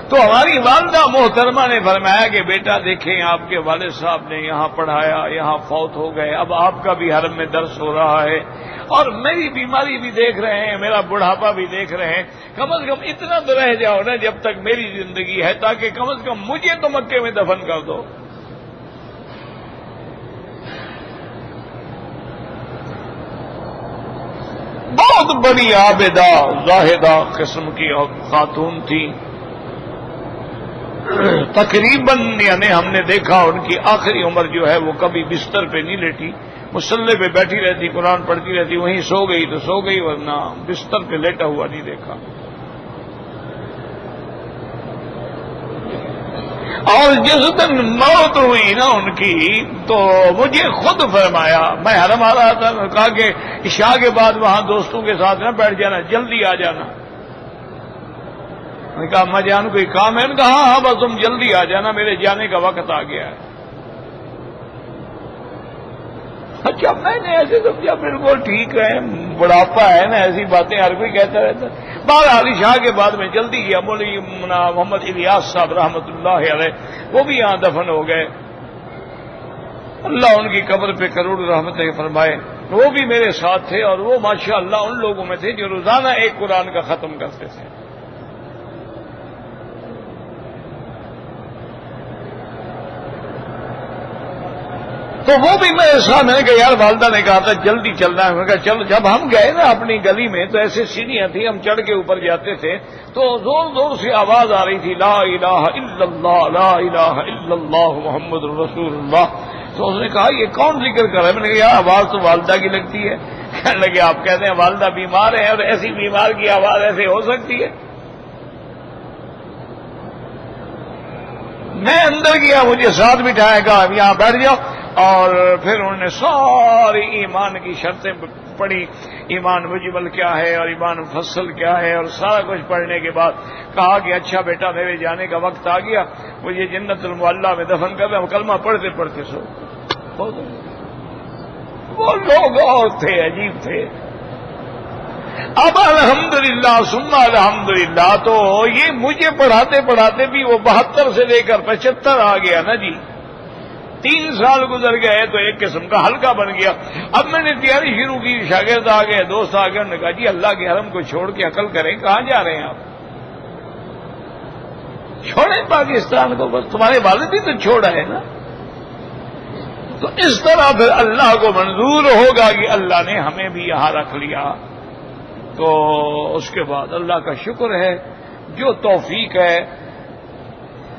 تو ہماری والدہ محترمہ نے فرمایا کہ بیٹا دیکھیں آپ کے والد صاحب نے یہاں پڑھایا، یہاں فوت ہو گئے، اب آپ کا بھی حرم میں درس ہو رہا ہے اور میری بیماری بھی دیکھ رہے ہیں، میرا بڑھاپا بھی دیکھ رہے ہیں. کم از کم اتنا تو رہ جاؤ نا جب تک میری زندگی ہے، تاکہ کم از کم مجھے تو مکے میں دفن کر دو. بہت بڑی عابدہ زاہدہ قسم کی خاتون تھی. تقریباً یعنی ہم نے دیکھا ان کی آخری عمر جو ہے وہ کبھی بستر پہ نہیں لیٹی، مصلے پہ بیٹھی رہتی، قرآن پڑھتی رہتی، وہیں سو گئی تو سو گئی، ورنہ بستر پہ لیٹا ہوا نہیں دیکھا. اور جس دن موت ہوئی نا ان کی تو مجھے خود فرمایا، میں حرم آ رہا تھا، کہا کہ عشاء کے بعد وہاں دوستوں کے ساتھ نہ بیٹھ جانا، جلدی آ جانا. میں نے کہا اما جان کوئی کام ہے؟ کہا ہاں بس تم جلدی آ جانا، میرے جانے کا وقت آ گیا ہے. اچھا میں نے ایسے سمجھا بالکل ٹھیک ہے، بڑھاپا ہے نا، ایسی باتیں ہر کوئی کہتا رہتا ہے۔ بہرحال عشاء کے بعد میں جلدی گیا، مولوی محمد الیاس صاحب رحمۃ اللہ علیہ وہ بھی یہاں دفن ہو گئے، اللہ ان کی قبر پہ کروڑ رحمتیں فرمائے۔ وہ بھی میرے ساتھ تھے اور وہ ماشاءاللہ ان لوگوں میں تھے جو روزانہ ایک قرآن کا ختم کرتے تھے۔ تو وہ بھی میرے ساتھ، میں نے کہا یار والدہ نے کہا تھا جلدی چلنا ہے، میں نے کہا چلو۔ جب ہم گئے نا اپنی گلی میں تو ایسے سیڑھیاں تھیں، ہم چڑھ کے اوپر جاتے تھے تو زور زور سے آواز آ رہی تھی لا الہ الا اللہ لا الہ الا اللہ محمد رسول اللہ۔ تو اس نے کہا یہ کون ذکر کر رہا ہے؟ میں نے کہا یار آواز تو والدہ کی لگتی ہے۔ کہنے لگے آپ کہتے ہیں والدہ بیمار ہے اور ایسی بیمار کی آواز ایسے ہو سکتی ہے؟ میں اندر گیا، مجھے ساتھ بٹھایا، کہا یہاں بیٹھ جاؤ، اور پھر انہوں نے ساری ایمان کی شرطیں پڑھی، ایمان مجمل کیا ہے اور ایمان مفصل کیا ہے، اور سارا کچھ پڑھنے کے بعد کہا کہ اچھا بیٹا میرے جانے کا وقت آ گیا، مجھے جنت المعلیٰ میں دفن کر دیں۔ کلمہ پڑھتے پڑھتے سو وہ لوگ اور تھے، عجیب تھے۔ اب الحمدللہ ثم الحمدللہ، تو یہ مجھے پڑھاتے پڑھاتے بھی وہ 72 سے لے کر 75 آ گیا نا جی، 3 سال گزر گئے تو ایک قسم کا حلقہ بن گیا۔ اب میں نے تیاری شروع کی، شاگرد آ گئے، دوست آ گئے، انہوں نے کہا جی اللہ کے حرم کو چھوڑ کے عقل کریں، کہاں جا رہے ہیں آپ؟ چھوڑیں پاکستان کو، بس تمہارے والد بھی تو چھوڑا ہے نا۔ تو اس طرح پھر اللہ کو منظور ہوگا کہ اللہ نے ہمیں بھی یہاں رکھ لیا، تو اس کے بعد اللہ کا شکر ہے جو توفیق ہے،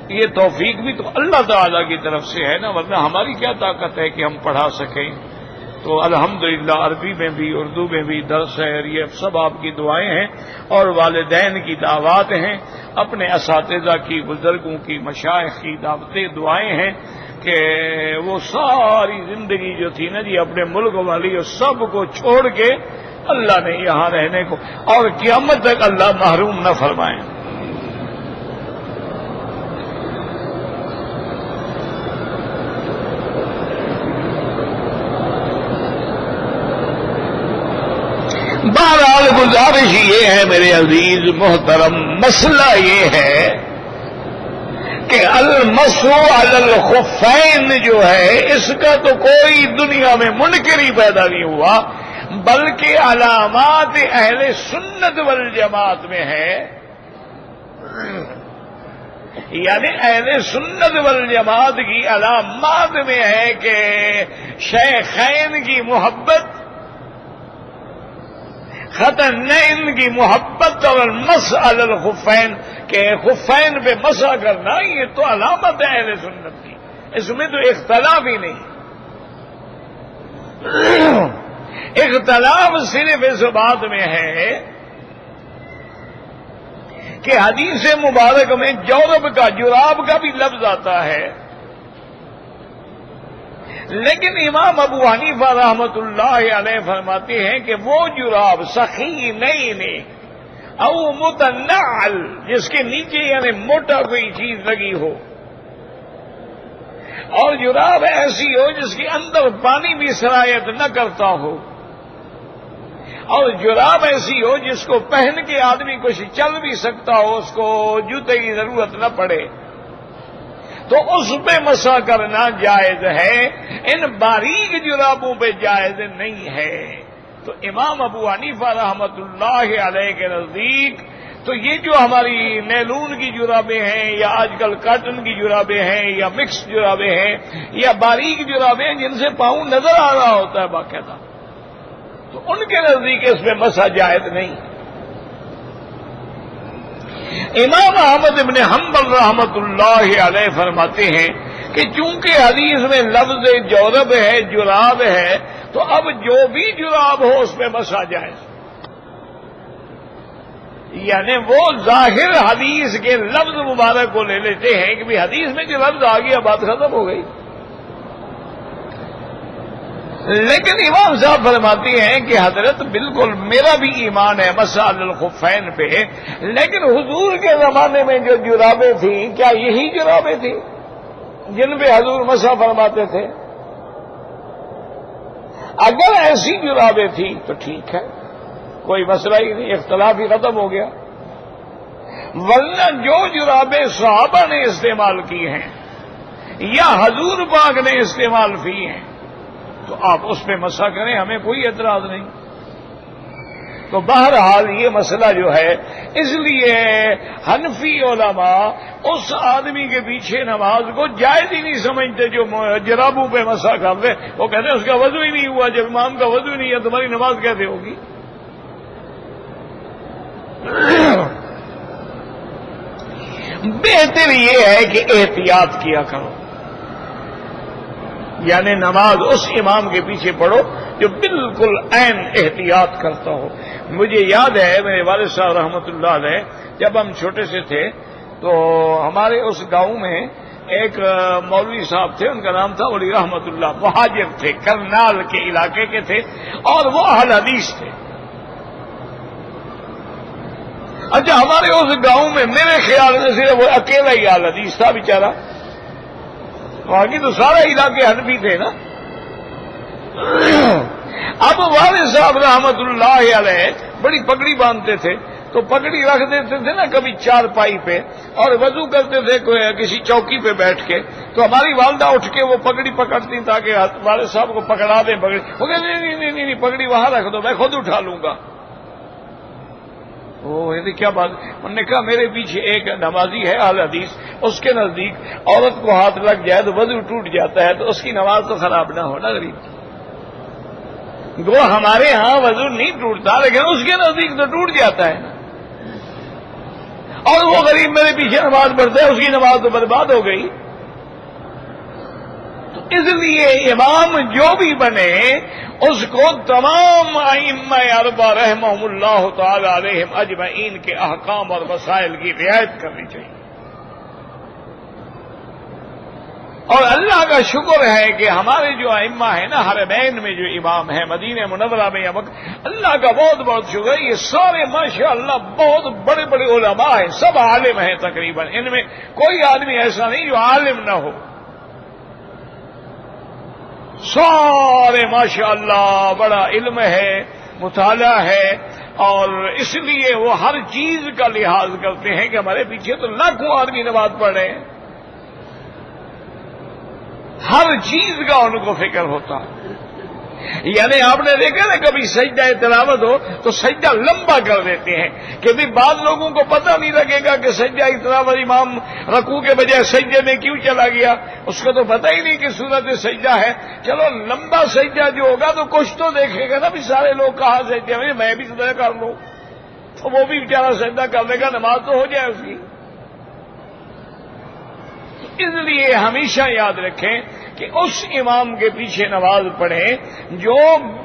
یہ توفیق بھی تو اللہ تعالیٰ کی طرف سے ہے نا، ورنہ ہماری کیا طاقت ہے کہ ہم پڑھا سکیں۔ تو الحمدللہ عربی میں بھی اردو میں بھی درس ہے، اور یہ سب آپ کی دعائیں ہیں اور والدین کی دعوات ہیں، اپنے اساتذہ کی، بزرگوں کی، مشائخ کی دعوتیں دعائیں ہیں کہ وہ ساری زندگی جو تھی نا جی اپنے ملک والی، اور سب کو چھوڑ کے اللہ نے یہاں رہنے کو، اور قیامت تک اللہ محروم نہ فرمائیں۔ بہرحال گزارش یہ ہے میرے عزیز محترم، مسئلہ یہ ہے کہ المسح علی الخفین جو ہے اس کا تو کوئی دنیا میں منکر ہی پیدا نہیں ہوا، بلکہ علامات اہل سنت والجماعت میں ہے، یعنی اہل سنت والجماعت کی علامات میں ہے کہ شیخین کی محبت، ختنین کی محبت، اور المسح علی الخفین کہ خفین پہ مسح کرنا، یہ تو علامت ہے اہل سنت کی، اس میں تو اختلاف ہی نہیں۔ اختلاف صرف اس بات میں ہے کہ حدیث مبارک میں جورب کا، جراب کا بھی لفظ آتا ہے، لیکن امام ابو حنیفہ رحمۃ اللہ علیہ فرماتے ہیں کہ وہ جراب سخی نہیں او متنعل، جس کے نیچے یعنی موٹا کوئی چیز لگی ہو، اور جراب ایسی ہو جس کے اندر پانی بھی سرایت نہ کرتا ہو، اور جراب ایسی ہو جس کو پہن کے آدمی کچھ چل بھی سکتا ہو، اس کو جوتے کی ضرورت نہ پڑے، تو اس پہ مسح کرنا جائز ہے، ان باریک جرابوں پہ جائز نہیں ہے۔ تو امام ابو حنیفہ رحمۃ اللہ علیہ کے نزدیک تو یہ جو ہماری نیلون کی جرابیں ہیں، یا آج کل کاٹن کی جرابیں ہیں، یا مکس جرابیں ہیں، یا باریک جرابیں ہیں جن سے پاؤں نظر آ رہا ہوتا ہے باقاعدہ، تو ان کے نزدیک اس میں مسح جائز نہیں۔ امام احمد ابن حنبل رحمۃ اللہ علیہ فرماتے ہیں کہ چونکہ حدیث میں لفظ جورب ہے، جراب ہے، تو اب جو بھی جراب ہو اس پہ مسح جائز، یعنی وہ ظاہر حدیث کے لفظ مبارک کو لے لیتے ہیں کہ بھی حدیث میں جو لفظ آ گیا بات ختم ہو گئی۔ لیکن امام صاحب فرماتے ہیں کہ حضرت بالکل میرا بھی ایمان ہے مسح علی الخفین پہ، لیکن حضور کے زمانے میں جو جرابیں تھیں کیا یہی جرابیں تھیں جن پہ حضور مسح فرماتے تھے؟ اگر ایسی جرابیں تھی تو ٹھیک ہے، کوئی مسئلہ ہی نہیں، اختلاف ہی ختم ہو گیا، ورنہ جو جرابیں صحابہ نے استعمال کی ہیں یا حضور پاک نے استعمال کی ہیں تو آپ اس پہ مسح کریں، ہمیں کوئی اعتراض نہیں۔ تو بہرحال یہ مسئلہ جو ہے، اس لیے حنفی علماء اس آدمی کے پیچھے نماز کو جائز ہی نہیں سمجھتے جو جرابوں پہ مسح کر دے، وہ کہتے ہیں اس کا وضو ہی نہیں ہوا، جب امام کا وضو ہی نہیں ہے تمہاری نماز کیسے ہوگی؟ بہتر یہ ہے کہ احتیاط کیا کرو، یعنی نماز اس امام کے پیچھے پڑھو جو بالکل عین احتیاط کرتا ہو۔ مجھے یاد ہے میرے والد صاحب رحمۃ اللہ علیہ جب ہم چھوٹے سے تھے تو ہمارے اس گاؤں میں ایک مولوی صاحب تھے، ان کا نام تھا ولی رحمۃ اللہ، مہاجر تھے، کرنال کے علاقے کے تھے اور وہ اہل حدیث تھے۔ اچھا، ہمارے اس گاؤں میں میرے خیال میں صرف وہ اکیلا ہی اہل حدیث تھا بیچارہ، باقی تو سارے علاقے حنفی تھے نا۔ اب والد صاحب رحمت اللہ علیہ بڑی پگڑی باندھتے تھے، تو پگڑی رکھ دیتے تھے نا کبھی چارپائی پہ، اور وضو کرتے تھے کسی چوکی پہ بیٹھ کے، تو ہماری والدہ اٹھ کے وہ پگڑی پکڑتی تاکہ والد صاحب کو پکڑا دیں پگڑی، وہ کہتے نہیں پگڑی وہاں رکھ دو، میں خود اٹھا لوں گا۔ کیا بات؟ انہوں نے کہا میرے پیچھے ایک نمازی ہے اہل حدیث، اس کے نزدیک عورت کو ہاتھ لگ جائے تو وضو ٹوٹ جاتا ہے، تو اس کی نماز تو خراب نہ ہونا غریب۔ گو ہمارے ہاں وضو نہیں ٹوٹتا لیکن اس کے نزدیک تو ٹوٹ جاتا ہے نا، اور وہ غریب میرے پیچھے نماز پڑھتا ہے، اس کی نماز تو برباد ہو گئی۔ اس لیے امام جو بھی بنے اس کو تمام ائمہ اربعہ رحمہم اللہ تعالی علیہم اجمعین کے احکام اور مسائل کی رعایت کرنی چاہیے۔ اور اللہ کا شکر ہے کہ ہمارے جو ائمہ ہیں نا حرمین میں جو امام ہیں مدینہ منورہ میں یا مکہ، اللہ کا بہت بہت شکر ہے، یہ سارے ماشاءاللہ بہت بڑے بڑے علماء ہیں، سب عالم ہیں تقریباً، ان میں کوئی آدمی ایسا نہیں جو عالم نہ ہو، سارے ماشاءاللہ بڑا علم ہے، مطالعہ ہے، اور اس لیے وہ ہر چیز کا لحاظ کرتے ہیں کہ ہمارے پیچھے تو لاکھوں آدمی نماز پڑھ رہے ہیں، ہر چیز کا ان کو فکر ہوتا ہے۔ یعنی آپ نے دیکھا نا کبھی سجدہ تلاوت ہو تو سجدہ لمبا کر دیتے ہیں کہ بھی بعض لوگوں کو پتہ نہیں لگے گا کہ سجدہ تلاوت امام رکوع کے بجائے سجدے میں کیوں چلا گیا، اس کو تو پتہ ہی نہیں کہ صورت سجدہ ہے۔ چلو لمبا سجدہ جو ہوگا تو کچھ تو دیکھے گا نا بھی سارے لوگ کہاں سجدے میں بھی سجدہ کر لوں، تو وہ بھی بیچارہ سجدہ کر لے گا، نماز تو ہو جائے اس کی۔ اس لیے ہمیشہ یاد رکھیں کہ اس امام کے پیچھے نماز پڑھیں جو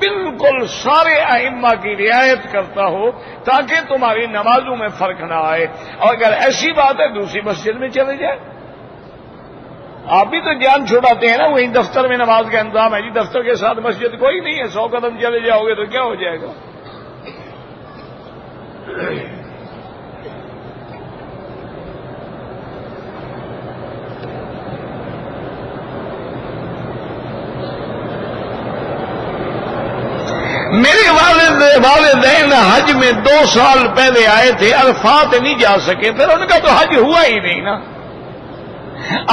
بالکل سارے ائمہ کی رعایت کرتا ہو، تاکہ تمہاری نمازوں میں فرق نہ آئے۔ اور اگر ایسی بات ہے دوسری مسجد میں چلے جائیں، آپ بھی تو جان چھوڑاتے ہیں نا، وہیں دفتر میں نماز کا انتظام ہے جی، دفتر کے ساتھ مسجد کوئی نہیں ہے، 100 قدم چلے جاؤ گے تو کیا ہو جائے گا؟ میرے والدین حج میں 2 سال پہلے آئے تھے، عرفات نہیں جا سکے، پھر ان کا تو حج ہوا ہی نہیں نا۔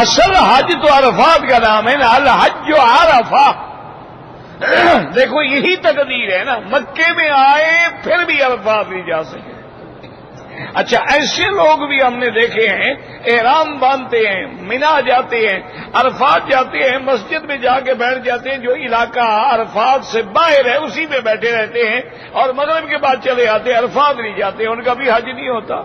اصل حج تو عرفات کا نام ہے نا، الحج جو عرفہ، دیکھو یہی تقدیر ہے نا، مکے میں آئے پھر بھی عرفات نہیں جا سکے۔ اچھا، ایسے لوگ بھی ہم نے دیکھے ہیں احرام باندھتے ہیں، مینا جاتے ہیں، عرفات جاتے ہیں، مسجد میں جا کے بیٹھ جاتے ہیں، جو علاقہ عرفات سے باہر ہے اسی میں بیٹھے رہتے ہیں، اور مغرب کے بعد چلے آتے ہیں، عرفات نہیں جاتے، ان کا بھی حج نہیں ہوتا،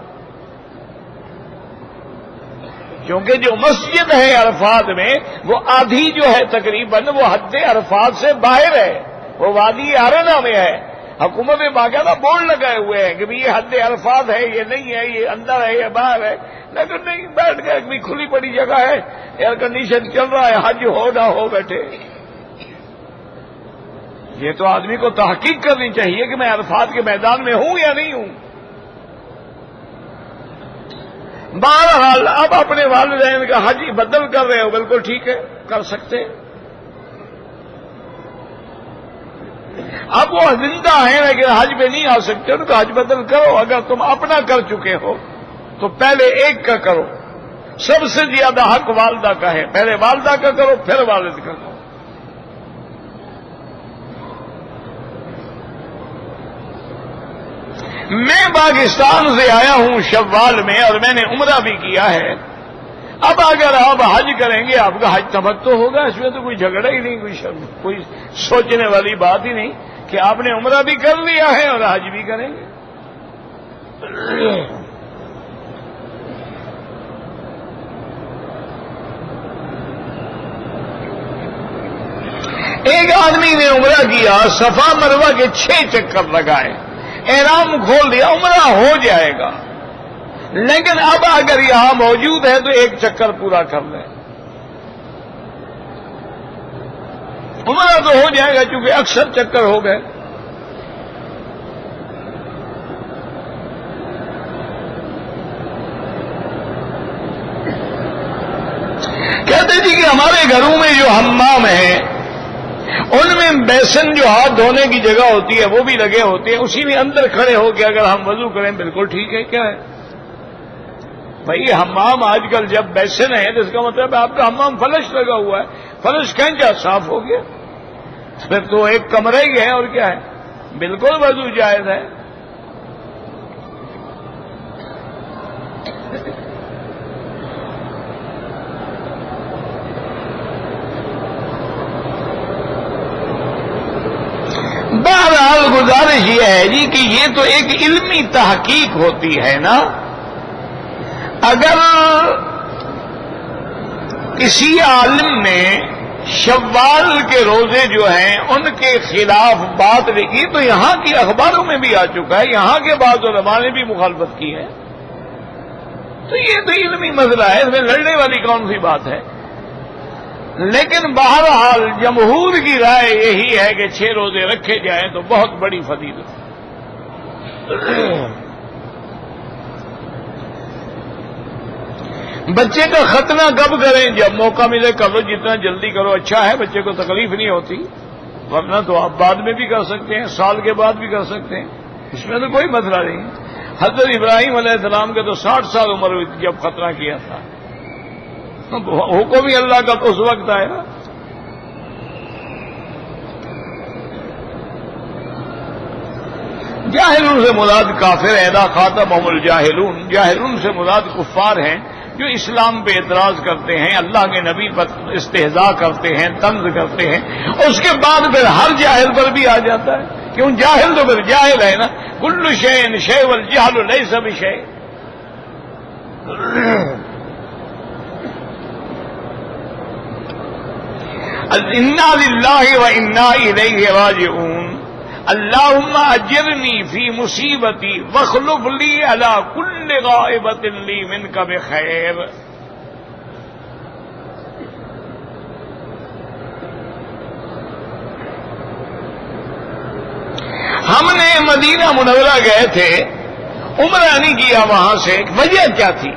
کیونکہ جو مسجد ہے عرفات میں وہ آدھی جو ہے تقریباً وہ حد عرفات سے باہر ہے، وہ وادی ارنا میں ہے۔ حکومت میں باقاعدہ بورڈ لگائے ہوئے ہیں کہ یہ حد عرفات ہے، یہ نہیں ہے، یہ اندر ہے، یہ باہر ہے، لیکن نہیں، بیٹھ گئے، بھی کھلی پڑی جگہ ہے، ایئر کنڈیشن چل رہا ہے، حج ہو نہ ہو بیٹھے۔ یہ تو آدمی کو تحقیق کرنی چاہیے کہ میں عرفات کے میدان میں ہوں یا نہیں ہوں۔ بہرحال اب اپنے والدین کا حج بدل کر رہے ہو، بالکل ٹھیک ہے، کر سکتے۔ اب وہ زندہ ہیں لیکن حج پہ نہیں آ سکتے، ان کا حج بدل کرو۔ اگر تم اپنا کر چکے ہو تو پہلے ایک کا کرو۔ سب سے زیادہ حق والدہ کا ہے، پہلے والدہ کا کرو پھر والد کا کرو۔ میں پاکستان سے آیا ہوں شوال میں اور میں نے عمرہ بھی کیا ہے۔ اب اگر آپ حج کریں گے آپ کا حج تمتع ہوگا، اس میں تو کوئی جھگڑا ہی نہیں، کوئی سوچنے والی بات ہی نہیں کہ آپ نے عمرہ بھی کر لیا ہے اور حج بھی کریں گے۔ ایک آدمی نے عمرہ کیا، صفا مروہ کے 6 چکر لگائے، احرام کھول دیا، عمرہ ہو جائے گا، لیکن اب اگر یہاں موجود ہے تو ایک چکر پورا کر لیں، عمرہ تو ہو جائے گا چونکہ اکثر چکر ہو گئے۔ کہتے جی کہ ہمارے گھروں میں جو حمام ہیں ان میں بیسن جو ہاتھ دھونے کی جگہ ہوتی ہے وہ بھی لگے ہوتے ہیں، اسی میں اندر کھڑے ہو کے اگر ہم وضو کریں بالکل ٹھیک ہے۔ کیا ہے بھائی، حمام آج کل جب بیسن ہے تو اس کا مطلب آپ کا حمام فلش لگا ہوا ہے، فلش کھینچا صاف ہو گیا، پھر تو ایک کمرہ ہی ہے اور کیا ہے، بالکل وضو جائز ہے۔ بہرحال گزارش یہ ہے جی کہ یہ تو ایک علمی تحقیق ہوتی ہے نا، اگر کسی عالم نے شوال کے روزے جو ہیں ان کے خلاف بات لکھی تو یہاں کی اخباروں میں بھی آ چکا ہے، یہاں کے بعض علماء نے بھی مخالفت کی ہے، تو یہ تو علمی مسئلہ ہے، اس میں لڑنے والی کون سی بات ہے۔ لیکن بہرحال جمہور کی رائے یہی ہے کہ 6 روزے رکھے جائیں تو بہت بڑی فضیلت ہے۔ بچے کا ختنہ کب کریں؟ جب موقع ملے کرو، جتنا جلدی کرو اچھا ہے، بچے کو تکلیف نہیں ہوتی، ورنہ تو آپ بعد میں بھی کر سکتے ہیں، سال کے بعد بھی کر سکتے ہیں، اس میں تو کوئی مسئلہ نہیں۔ حضرت ابراہیم علیہ السلام کے تو 60 سال عمر ہوئی تھی جب ختنہ کیا تھا، حکم ہی اللہ کا تو اس وقت آیا۔ جاہلون سے مراد کافر ہے، اذا خاطبهم الجاہلون، جاہلون سے مراد کفار ہیں جو اسلام پہ اعتراض کرتے ہیں، اللہ کے نبی پر استہزاء کرتے ہیں، طنز کرتے ہیں، اس کے بعد پھر ہر جاہل پر بھی آ جاتا ہے، کیوں جاہل تو پھر جاہل ہے نا، کل شیء شیء والجہل لیس بشیء۔ انا للہ و انا الیہ راجعون، اللہم اجرنی فی مصیبتی واخلف لی علی کل غائبۃ لی منک بخیر۔ ہم نے مدینہ منورہ گئے تھے، عمرہ نہیں کیا وہاں سے، وجہ کیا تھی؟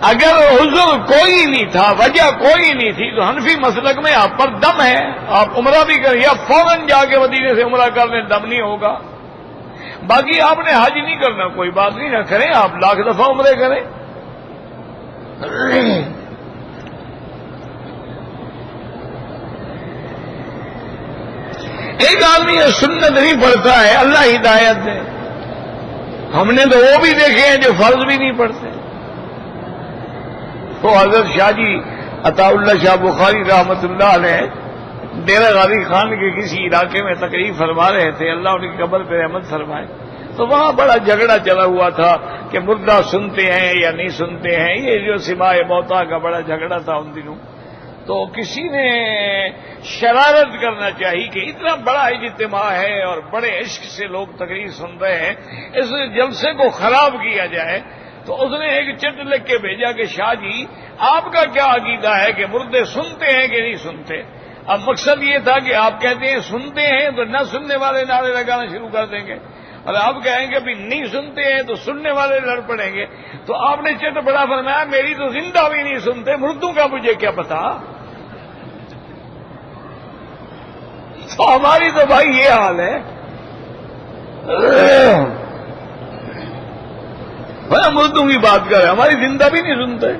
اگر عذر کوئی نہیں تھا، وجہ کوئی نہیں تھی تو حنفی مسلک میں آپ پر دم ہے، آپ عمرہ بھی کریں یا فوراً جا کے مدینے سے عمرہ کر لیں، دم نہیں ہوگا۔ باقی آپ نے حج نہیں کرنا، کوئی بات نہیں، نہ کریں، آپ لاکھ دفعہ عمرے کریں۔ ایک آدمی سنت نہیں پڑھتا ہے، اللہ ہدایت دے، ہم نے تو وہ بھی دیکھے ہیں جو فرض بھی نہیں پڑھتے۔ تو حضرت شاہ جی عطا اللہ شاہ بخاری رحمت اللہ علیہ ڈیرہ غازی خان کے کسی علاقے میں تقریر فرما رہے تھے، اللہ ان کی قبر پہ رحمت فرمائے، تو وہاں بڑا جھگڑا چلا ہوا تھا کہ مردہ سنتے ہیں یا نہیں سنتے ہیں، یہ جو سماع موتا کا بڑا جھگڑا تھا ان دنوں۔ تو کسی نے شرارت کرنا چاہیے کہ اتنا بڑا اجتماع ہے اور بڑے عشق سے لوگ تقریر سن رہے ہیں، اس جلسے کو خراب کیا جائے، تو اس نے ایک چٹ لکھ کے بھیجا کہ شاہ جی آپ کا کیا عقیدہ ہے کہ مردے سنتے ہیں کہ نہیں سنتے؟ اب مقصد یہ تھا کہ آپ کہتے ہیں سنتے ہیں تو نہ سننے والے نعرے لگانا شروع کر دیں گے، اور آپ کہیں گے بھی نہیں سنتے ہیں تو سننے والے لڑ پڑیں گے۔ تو آپ نے چٹ بڑا فرمایا میری تو زندہ بھی نہیں سنتے، مردوں کا مجھے کیا پتا۔ تو ہماری تو بھائی یہ حال ہے. ہم اردو کی بات کریں, ہماری زندہ بھی نہیں سنتے.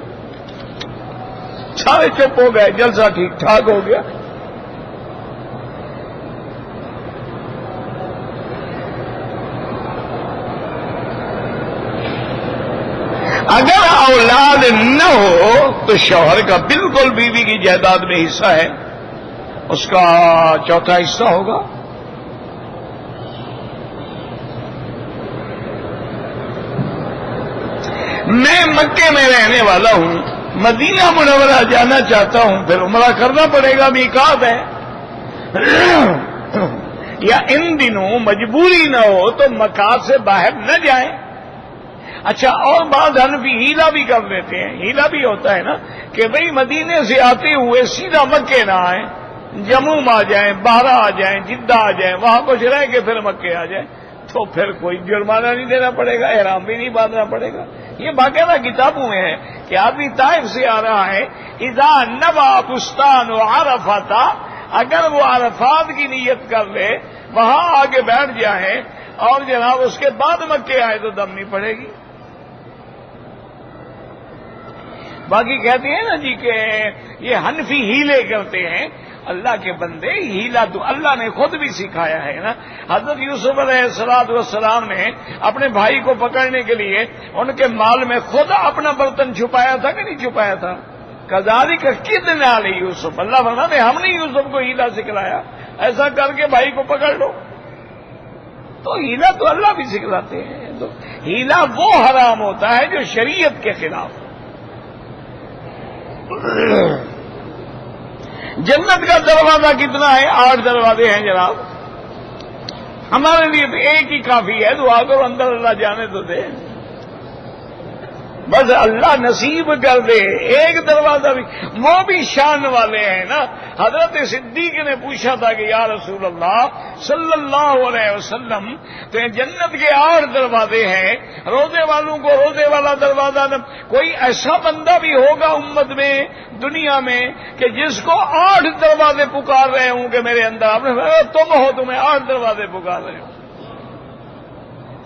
سارے چپ ہو گئے, جلسہ ٹھیک ٹھاک ہو گیا. اگر اولاد نہ ہو تو شوہر کا بالکل بیوی کی جائیداد میں حصہ ہے, اس کا چوتھا حصہ ہوگا. میں مکے میں رہنے والا ہوں, مدینہ منورہ جانا چاہتا ہوں, پھر عمرہ کرنا پڑے گا, میقات ہے. یا ان دنوں مجبوری نہ ہو تو مکہ سے باہر نہ جائیں. اچھا, اور بعض حنفی ہیلا بھی کر لیتے ہیں. ہیلا بھی ہوتا ہے نا کہ بھئی مدینے سے آتے ہوئے سیدھا مکے نہ آئیں, جموں آ جائیں, بارہ آ جائیں, جدہ آ جائیں, وہاں کچھ رہ کے پھر مکے آ جائیں, تو پھر کوئی جرمانہ نہیں دینا پڑے گا, احرام بھی نہیں باندھنا پڑے گا. یہ باقاعدہ کتابوں میں ہے کہ آدمی طائف سے آ رہا ہے, اذا نوى بستان عرفات, اگر وہ عرفات کی نیت کر لے, وہاں آگے بیٹھ جائیں اور جناب اس کے بعد مکے آئے تو دم نہیں پڑے گی. باقی کہتے ہیں نا جی کہ یہ حنفی ہیلے کرتے ہیں. اللہ کے بندے, ہیلا تو اللہ نے خود بھی سکھایا ہے نا. حضرت یوسف علیہ السلام نے اپنے بھائی کو پکڑنے کے لیے ان کے مال میں خود اپنا برتن چھپایا تھا کہ نہیں چھپایا تھا؟ کذالک کدنا علی یوسف, اللہ فرماتے ہم نے یوسف کو ہیلا سکھلایا, ایسا کر کے بھائی کو پکڑ لو. تو ہیلا تو اللہ بھی سکھلاتے ہیں. تو ہیلا وہ حرام ہوتا ہے جو شریعت کے خلاف. جنت کا دروازہ کتنا ہے؟ 8 دروازے ہیں جناب. ہمارے لیے تو ایک ہی کافی ہے, دعا کرو اندر اللہ جانے تو دے, بس اللہ نصیب کر دے. ایک دروازہ بھی, وہ بھی شان والے ہیں نا. حضرت صدیق نے پوچھا تھا کہ یا رسول اللہ صلی اللہ علیہ وسلم, تو جنت کے 8 دروازے ہیں, روزے والوں کو روزے والا دروازہ, کوئی ایسا بندہ بھی ہوگا امت میں, دنیا میں, کہ جس کو 8 دروازے پکار رہے ہوں کہ میرے اندر؟ آپ نے کہا تم ہو, تمہیں 8 دروازے پکار رہے ہو.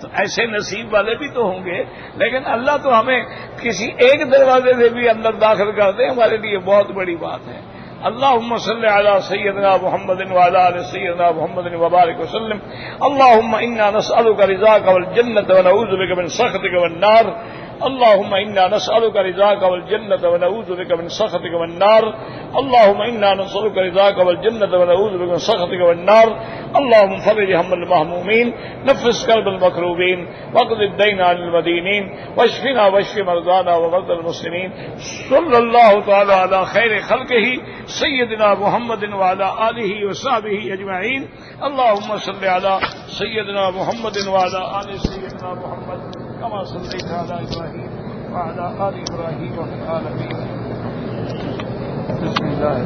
تو ایسے نصیب والے بھی تو ہوں گے, لیکن اللہ تو ہمیں کسی ایک دروازے سے بھی اندر داخل کر دے, ہمارے لیے بہت بڑی بات ہے. اللهم صل على سيدنا محمد وعلى آل سيدنا محمد وبارك وسلم. اللهم إنا نسألك رضاك والجنة ونعوذ بك من سخطك والنار. اللهم إنا نسألك رضاك والجنة ونعوذ بك من سخطك والنار. اللهم إنا نسألك رضاك والجنة ونعوذ بك من سخطك والنار. اللهم فرج هم المهمومين, نفس كرب المكروبين, واقض الدين عن المدينين, واشفنا واشف مرضانا ومرضى المسلمين. صلى الله تعالى على خير خلقه سيدنا محمد وعلى آله وصحبه أجمعين. اللهم صل على سيدنا محمد وعلى آل سيدنا محمد كما صليت على إبراهيم وعلى آل إبراهيم وفي العالمين. بسم الله.